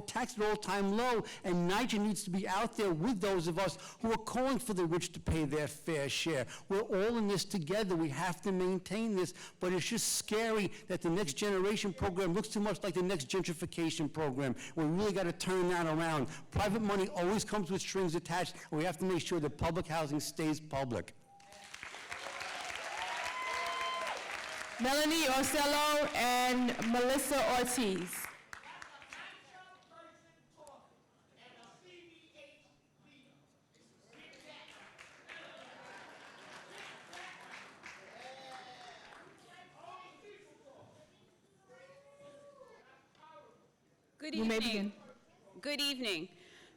[SPEAKER 17] tax at an all-time low, and NYCHA needs to be out there with those of us who are calling for the rich to pay their fair share. We're all in this together. We have to maintain this, but it's just scary that the Next Generation program looks too much like the next gentrification program. We really got to turn that around. Private money always comes with strings attached, and we have to make sure that public housing stays public.
[SPEAKER 1] Melanie Orsello and Melissa Ortiz.
[SPEAKER 9] Good
[SPEAKER 1] You may
[SPEAKER 9] evening.
[SPEAKER 1] begin.
[SPEAKER 9] Good evening.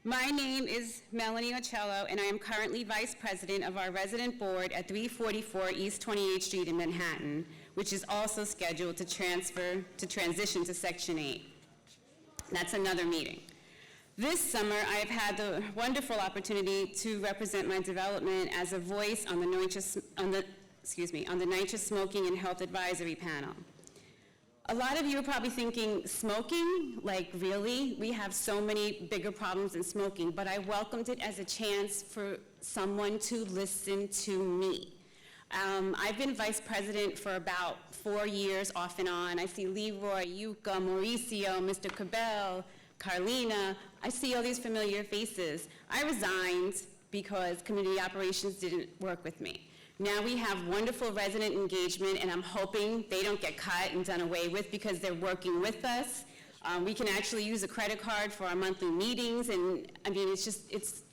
[SPEAKER 9] My name is Melanie Ocello, and I am currently Vice President of our Resident Board at 344 East 28th Street in Manhattan, which is also scheduled to transition to Section 8. That's another meeting. This summer, I have had the wonderful opportunity to represent my development as a voice on the NYCHA Smoking and Health Advisory Panel. A lot of you are probably thinking, smoking? Like, really? We have so many bigger problems than smoking, but I welcomed it as a chance for someone to listen to me. I've been vice president for about 4 years, off and on. I see Leroy, Yuka, Mauricio, Mr. Cabell, Carlina. I see all these familiar faces. I resigned because community operations didn't work with me. Now we have wonderful resident engagement, and I'm hoping they don't get cut and done away with because they're working with us. We can actually use a credit card for our monthly meetings, and I mean,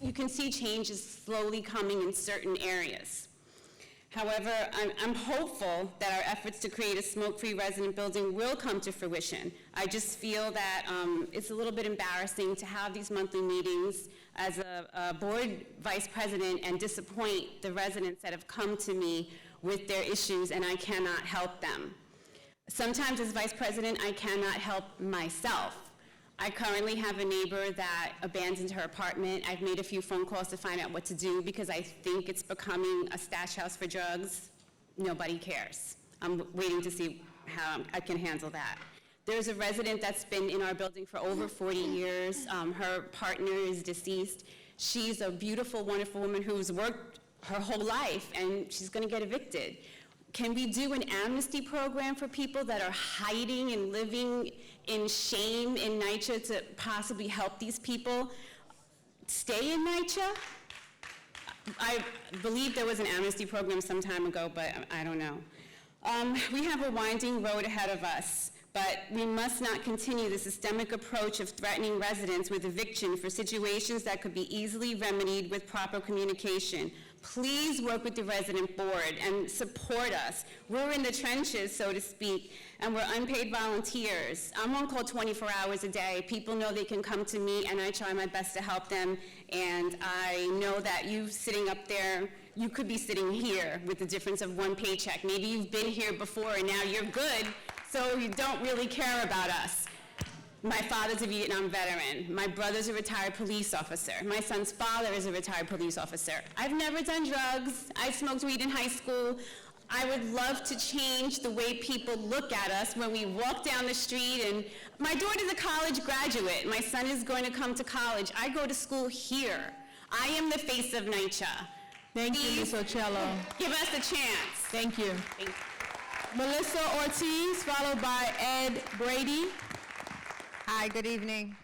[SPEAKER 9] you can see changes slowly coming in certain areas. However, I'm hopeful that our efforts to create a smoke-free resident building will come to fruition. I just feel that it's a little bit embarrassing to have these monthly meetings as a board vice president and disappoint the residents that have come to me with their issues, and I cannot help them. Sometimes as vice president, I cannot help myself. I currently have a neighbor that abandoned her apartment. I've made a few phone calls to find out what to do because I think it's becoming a stash house for drugs. Nobody cares. I'm waiting to see how I can handle that. There's a resident that's been in our building for over 40 years. Her partner is deceased. She's a beautiful, wonderful woman who's worked her whole life, and she's going to get evicted. Can we do an amnesty program for people that are hiding and living in shame in NYCHA to possibly help these people stay in NYCHA? I believe there was an amnesty program some time ago, but I don't know. We have a winding road ahead of us, but we must not continue the systemic approach of threatening residents with eviction for situations that could be easily remedied with proper communication. Please work with the resident board and support us. We're in the trenches, so to speak, and we're unpaid volunteers. I'm on call 24 hours a day. People know they can come to me, and I try my best to help them. And I know that you sitting up there, you could be sitting here with the difference of one paycheck. Maybe you've been here before, and now you're good, so you don't really care about us. My father's a Vietnam veteran. My brother's a retired police officer. My son's father is a retired police officer. I've never done drugs. I smoked weed in high school. I would love to change the way people look at us when we walk down the street. And my daughter's a college graduate. My son is going to come to college. I go to school here. I am the face of NYCHA.
[SPEAKER 1] Thank you, Ms. Ochello.
[SPEAKER 9] Give us a chance.
[SPEAKER 1] Thank you.
[SPEAKER 9] Thank you.
[SPEAKER 1] Melissa Ortiz, followed by Ed Brady.
[SPEAKER 14] Hi, good evening.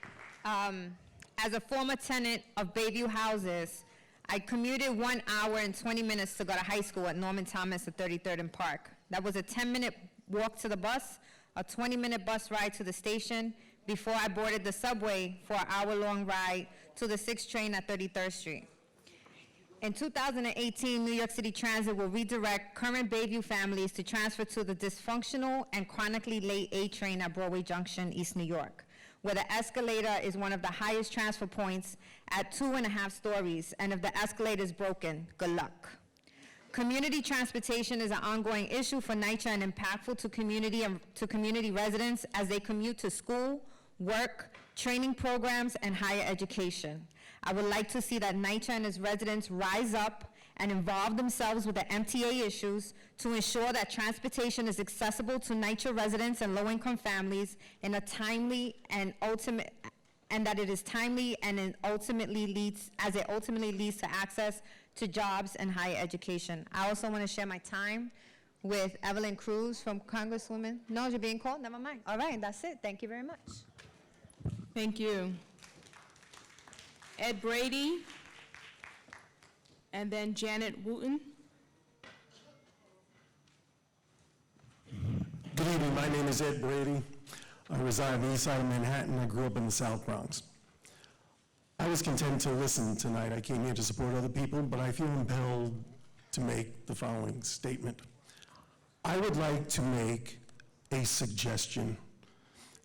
[SPEAKER 14] As a former tenant of Bayview Houses, I commuted 1 hour and 20 minutes to go to high school at Norman Thomas at 33rd and Park. That was a 10-minute walk to the bus, a 20-minute bus ride to the station, before I boarded the subway for an hour-long ride to the 6th train at 33rd Street. In 2018, New York City Transit will redirect current Bayview families to transfer to the dysfunctional and chronically late A train at Broadway Junction, East New York, where the escalator is one of the highest transfer points at 2.5 stories, and if the escalator is broken, good luck. Community transportation is an ongoing issue for NYCHA and impactful to community residents as they commute to school, work, training programs, and higher education. I would like to see that NYCHA and its residents rise up and involve themselves with the MTA issues to ensure that transportation is accessible to NYCHA residents and low-income families in a timely and that it is timely and it ultimately leads to access to jobs and higher education. I also want to share my time with Evelyn Cruz from Congresswoman. No, you're being called? Never mind. All right, that's it. Thank you very much.
[SPEAKER 1] Thank you. Ed Brady, and then Janet Wooten.
[SPEAKER 15] Good evening, my name is Ed Brady. I reside on the east side of Manhattan. I grew up in the South Bronx. I was content to listen tonight. I came here to support other people, but I feel impelled to make the following statement. I would like to make a suggestion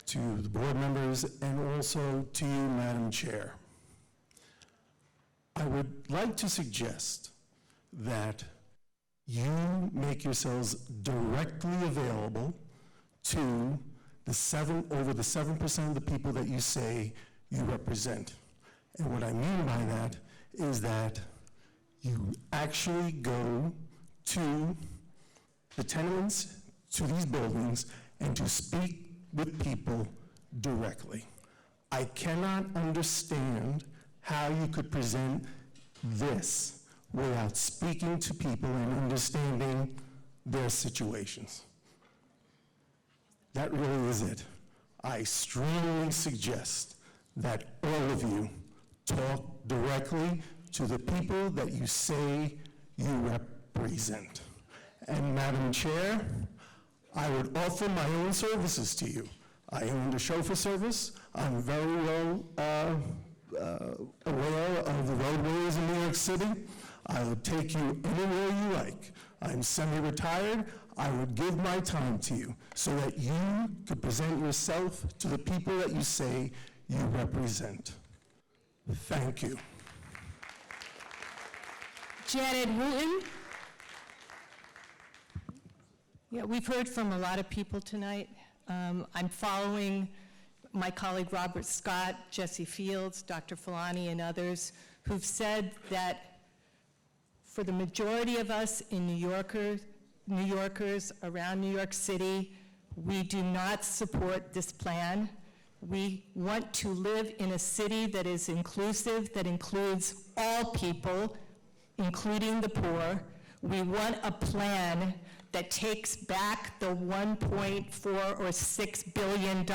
[SPEAKER 15] to the board members and also to you, Madam Chair. I would like to suggest that you make yourselves directly available to over the 7% of the people that you say you represent. And what I mean by that is that you actually go to the tenements, to these buildings, and to speak with people directly. I cannot understand how you could present this without speaking to people and understanding their situations. That really is it. I strongly suggest that all of you talk directly to the people that you say you represent. And Madam Chair, I would offer my own services to you. I owned a chauffeur service. I'm very well aware of the roadways in New York City. I would take you anywhere you like. I'm semi-retired. I would give my time to you so that you could present yourself to the people that you say you represent. Thank you.
[SPEAKER 1] Janet Wooten.
[SPEAKER 16] Yeah, we've heard from a lot of people tonight. I'm following my colleague Robert Scott, Jesse Fields, Dr. Filani, and others who've said that for the majority of us in New Yorkers around New York City, we do not support this plan. We want to live in a city that is inclusive, that includes all people, including the poor. We want a plan that takes back the $1.4 or $6 billion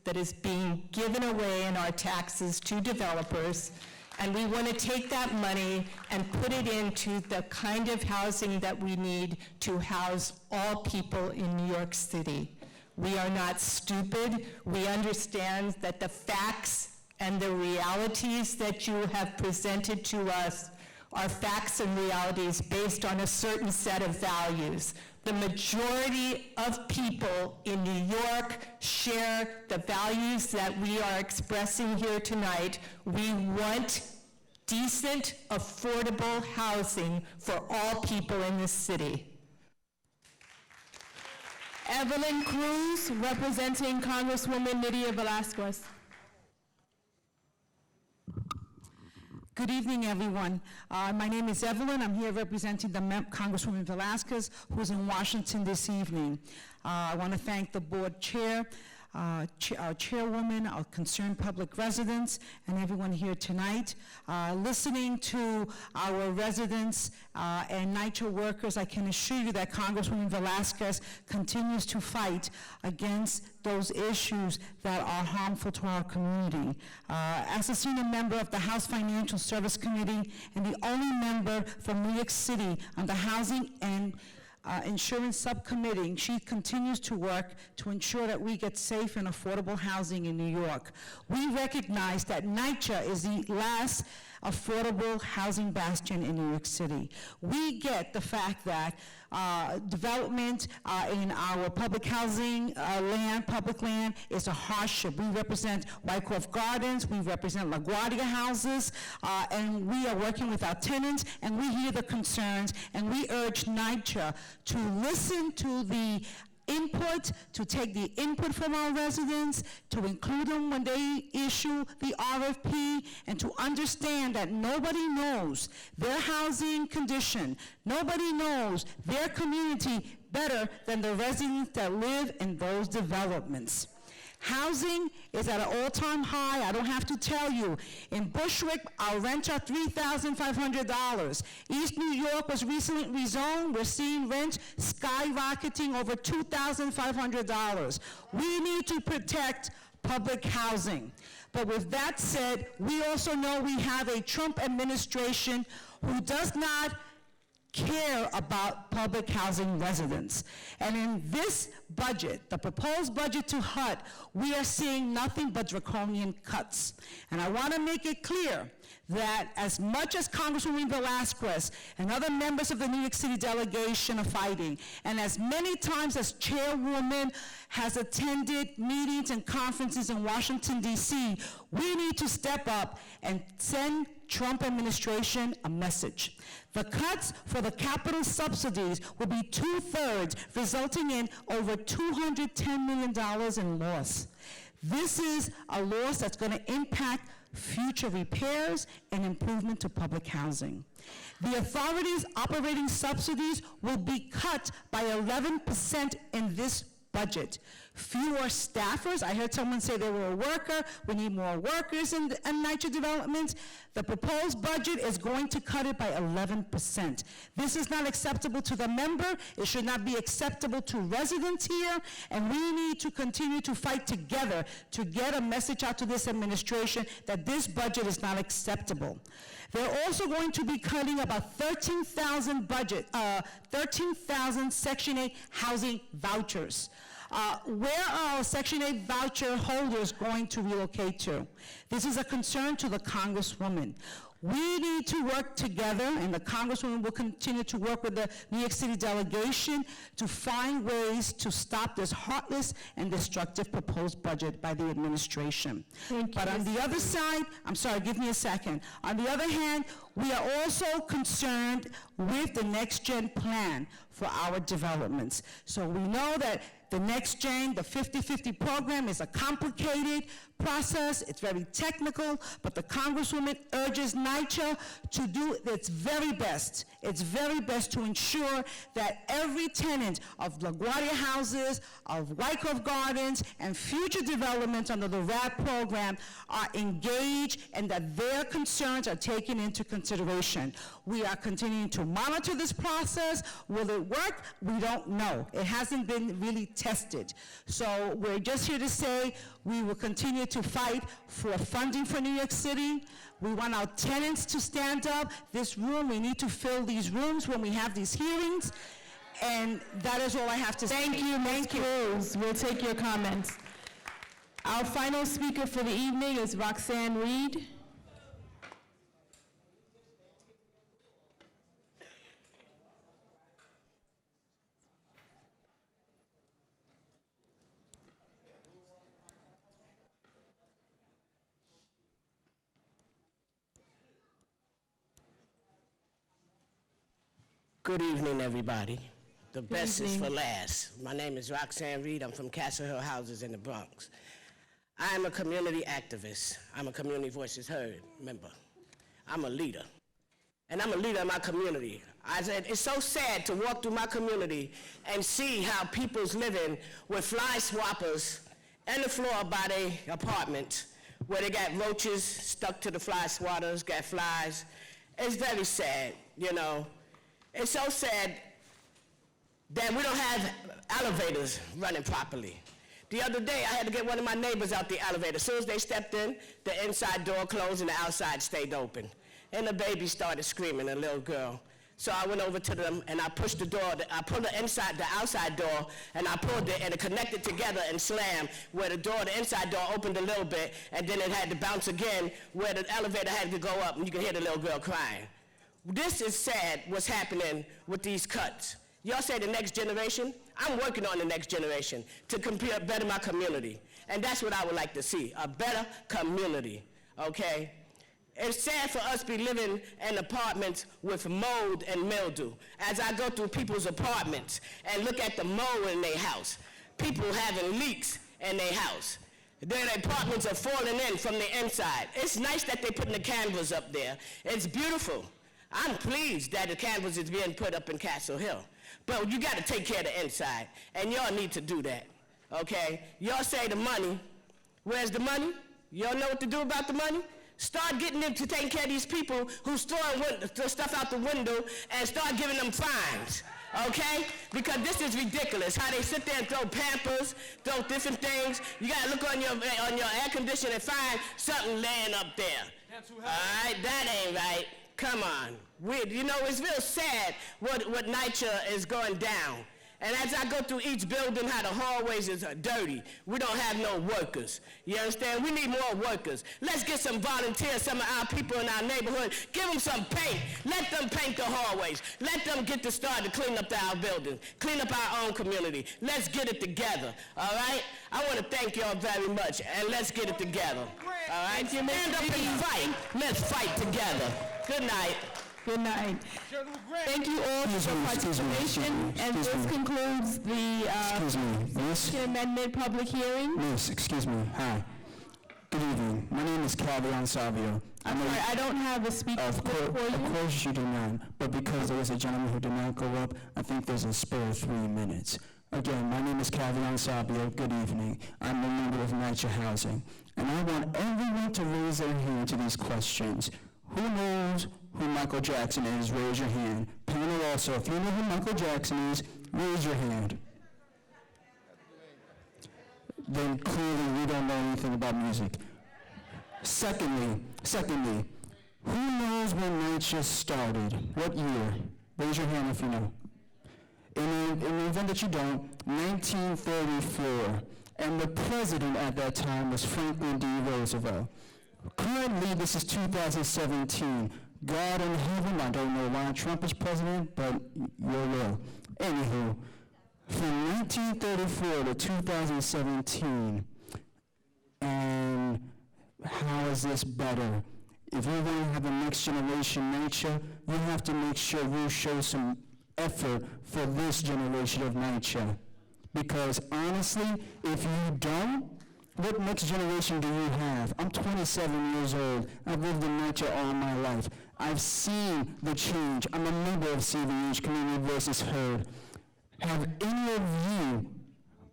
[SPEAKER 16] that is being given away in our taxes to developers. And we want to take that money and put it into the kind of housing that we need to house all people in New York City. We are not stupid. We understand that the facts and the realities that you have presented to us are facts and realities based on a certain set of values. The majority of people in New York share the values that we are expressing here tonight. We want decent, affordable housing for all people in this city.
[SPEAKER 1] Evelyn Cruz, representing Congresswoman Nydia Velázquez.
[SPEAKER 19] Good evening, everyone. My name is Evelyn. I'm here representing the Congresswoman Velázquez, who's in Washington this evening. I want to thank the board chair, our chairwoman, our concerned public residents, and everyone here tonight. Listening to our residents and NYCHA workers, I can assure you that Congresswoman Velázquez continues to fight against those issues that are harmful to our community. As a senior member of the House Financial Service Committee and the only member from New York City on the Housing and Insurance Subcommittee, she continues to work to ensure that we get safe and affordable housing in New York. We recognize that NYCHA is the last affordable housing bastion in New York City. We get the fact that development in our public housing public land is a hardship. We represent Wyckoff Gardens, we represent LaGuardia houses, and we are working with our tenants, and we hear the concerns, and we urge NYCHA to listen to the input, to take the input from our residents, to include them when they issue the RFP, and to understand that nobody knows their housing condition, nobody knows their community better than the residents that live in those developments. Housing is at an all-time high. I don't have to tell you. In Bushwick, our rents are $3,500. East New York was recently rezoned. We're seeing rent skyrocketing over $2,500. We need to protect public housing. But with that said, we also know we have a Trump administration who does not care about public housing residents. And in this budget, the proposed budget to HUD, we are seeing nothing but draconian cuts. And I want to make it clear that as much as Congresswoman Velázquez and other members of the New York City delegation are fighting, and as many times as chairwoman has attended meetings and conferences in Washington, D.C., we need to step up and send Trump administration a message. The cuts for the capital subsidies will be 2/3, resulting in over $210 million in loss. This is a loss that's going to impact future repairs and improvement to public housing. The authority's operating subsidies will be cut by 11% in this budget. Fewer staffers. I heard someone say they were a worker. We need more workers in NYCHA developments. The proposed budget is going to cut it by 11%. This is not acceptable to the member. It should not be acceptable to residents here, and we need to continue to fight together to get a message out to this administration that this budget is not acceptable. They're also going to be cutting about 13,000 Section 8 housing vouchers. Where are our Section 8 voucher holders going to relocate to? This is a concern to the Congresswoman. We need to work together, and the Congresswoman will continue to work with the New York City delegation to find ways to stop this heartless and destructive proposed budget by the administration. But on the other side, I'm sorry, give me a second. On the other hand, we are also concerned with the Next Gen plan for our developments. So we know that the Next Gen, the 50-50 program, is a complicated process. It's very technical, but the Congresswoman urges NYCHA to do its very best. Its very best to ensure that every tenant of LaGuardia houses, of Wyckoff Gardens, and future developments under the RAP program are engaged and that their concerns are taken into consideration. We are continuing to monitor this process. Will it work? We don't know. It hasn't been really tested. So we're just here to say we will continue to fight for funding for New York City. We want our tenants to stand up. This room, we need to fill these rooms when we have these hearings. And that is all I have to say.
[SPEAKER 1] Thank you, Ms. Cruz. We'll take your comments. Our final speaker for the evening is Roxanne Reed.
[SPEAKER 20] Good evening, everybody. The best is for last. My name is Roxanne Reed. I'm from Castle Hill Houses in the Bronx. I am a community activist. I'm a Community Voices Heard member. I'm a leader. And I'm a leader in my community. I said, it's so sad to walk through my community and see how people's living with fly swappers on the floor by their apartment where they got roaches stuck to the fly swatters, got flies. It's very sad, you know. It's so sad that we don't have elevators running properly. The other day, I had to get one of my neighbors out the elevator. As soon as they stepped in, the inside door closed and the outside stayed open. And the baby started screaming, a little girl. So I went over to them and I pushed the door. I pulled the outside door, and I pulled it and it connected together and slammed where the inside door opened a little bit, and then it had to bounce again where the elevator had to go up, and you could hear the little girl crying. This is sad what's happening with these cuts. Y'all say the next generation? I'm working on the next generation to better my community. And that's what I would like to see, a better community, okay? It's sad for us to be living in apartments with mold and mildew. As I go through people's apartments and look at the mold in their house, people having leaks in their house. Their apartments are falling in from the inside. It's nice that they're putting the canvas up there. It's beautiful. I'm pleased that the canvas is being put up in Castle Hill. But you got to take care of the inside, and y'all need to do that, okay? Y'all say the money. Where's the money? Y'all know what to do about the money? Start getting them to take care of these people who store stuff out the window and start giving them fines, okay? Because this is ridiculous, how they sit there and throw Pampers, throw different things. You got to look on your air conditioner and find something laying up there. All right, that ain't right. Come on. You know, it's real sad what NYCHA is going down. And as I go through each building, how the hallways is dirty. We don't have no workers. You understand? We need more workers. Let's get some volunteers, some of our people in our neighborhood. Give them some paint. Let them paint the hallways. Let them get to start to clean up our buildings, clean up our own community. Let's get it together, all right? I want to thank y'all very much, and let's get it together, all right? Stand up and fight. Let's fight together. Good night.
[SPEAKER 1] Good night. Thank you all for your participation, and this concludes the amendment public hearing.
[SPEAKER 11] Miss, excuse me. Hi. Good evening. My name is Cavion Savio.
[SPEAKER 1] I'm sorry, I don't have a speaker for you.
[SPEAKER 11] Of course you do not, but because there was a gentleman who did not go up, I think there's a spare 3 minutes. Again, my name is Cavion Savio. Good evening. I'm a member of NYCHA Housing, and I want everyone to raise their hand to these questions. Who knows who Michael Jackson is? Raise your hand. Panel also, if you know who Michael Jackson is, raise your hand. Then clearly you don't know anything about music. Secondly, who knows when NYCHA started? What year? Raise your hand if you know. In the event that you don't, 1934, and the president at that time was Franklin D. Roosevelt. Currently, this is 2017. God in heaven, I don't know why Trump is president, but your will. Anywho, from 1934 to 2017, and how is this better? If you want to have the next generation NYCHA, you have to make sure you show some effort for this generation of NYCHA. Because honestly, if you don't, what next generation do you have? I'm 27 years old. I've lived in NYCHA all my life. I've seen the change. I'm a member of CVH, Community Voices Heard. Have any of you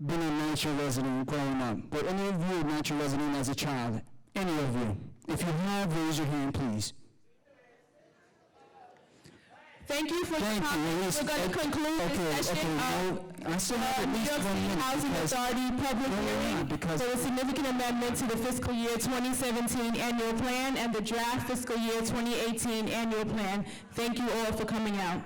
[SPEAKER 11] been a NYCHA resident growing up? Were any of you a NYCHA resident as a child? Any of you? If you have, raise your hand, please.
[SPEAKER 1] Thank you for your comments. We're going to conclude this session
[SPEAKER 11] I still have at
[SPEAKER 1] New
[SPEAKER 11] least
[SPEAKER 1] York
[SPEAKER 11] 1
[SPEAKER 1] City
[SPEAKER 11] minute
[SPEAKER 1] Housing
[SPEAKER 11] because
[SPEAKER 1] Authority public hearing for the significant amendment to the fiscal year 2017 annual plan and the draft fiscal year 2018 annual plan. Thank you all for coming out.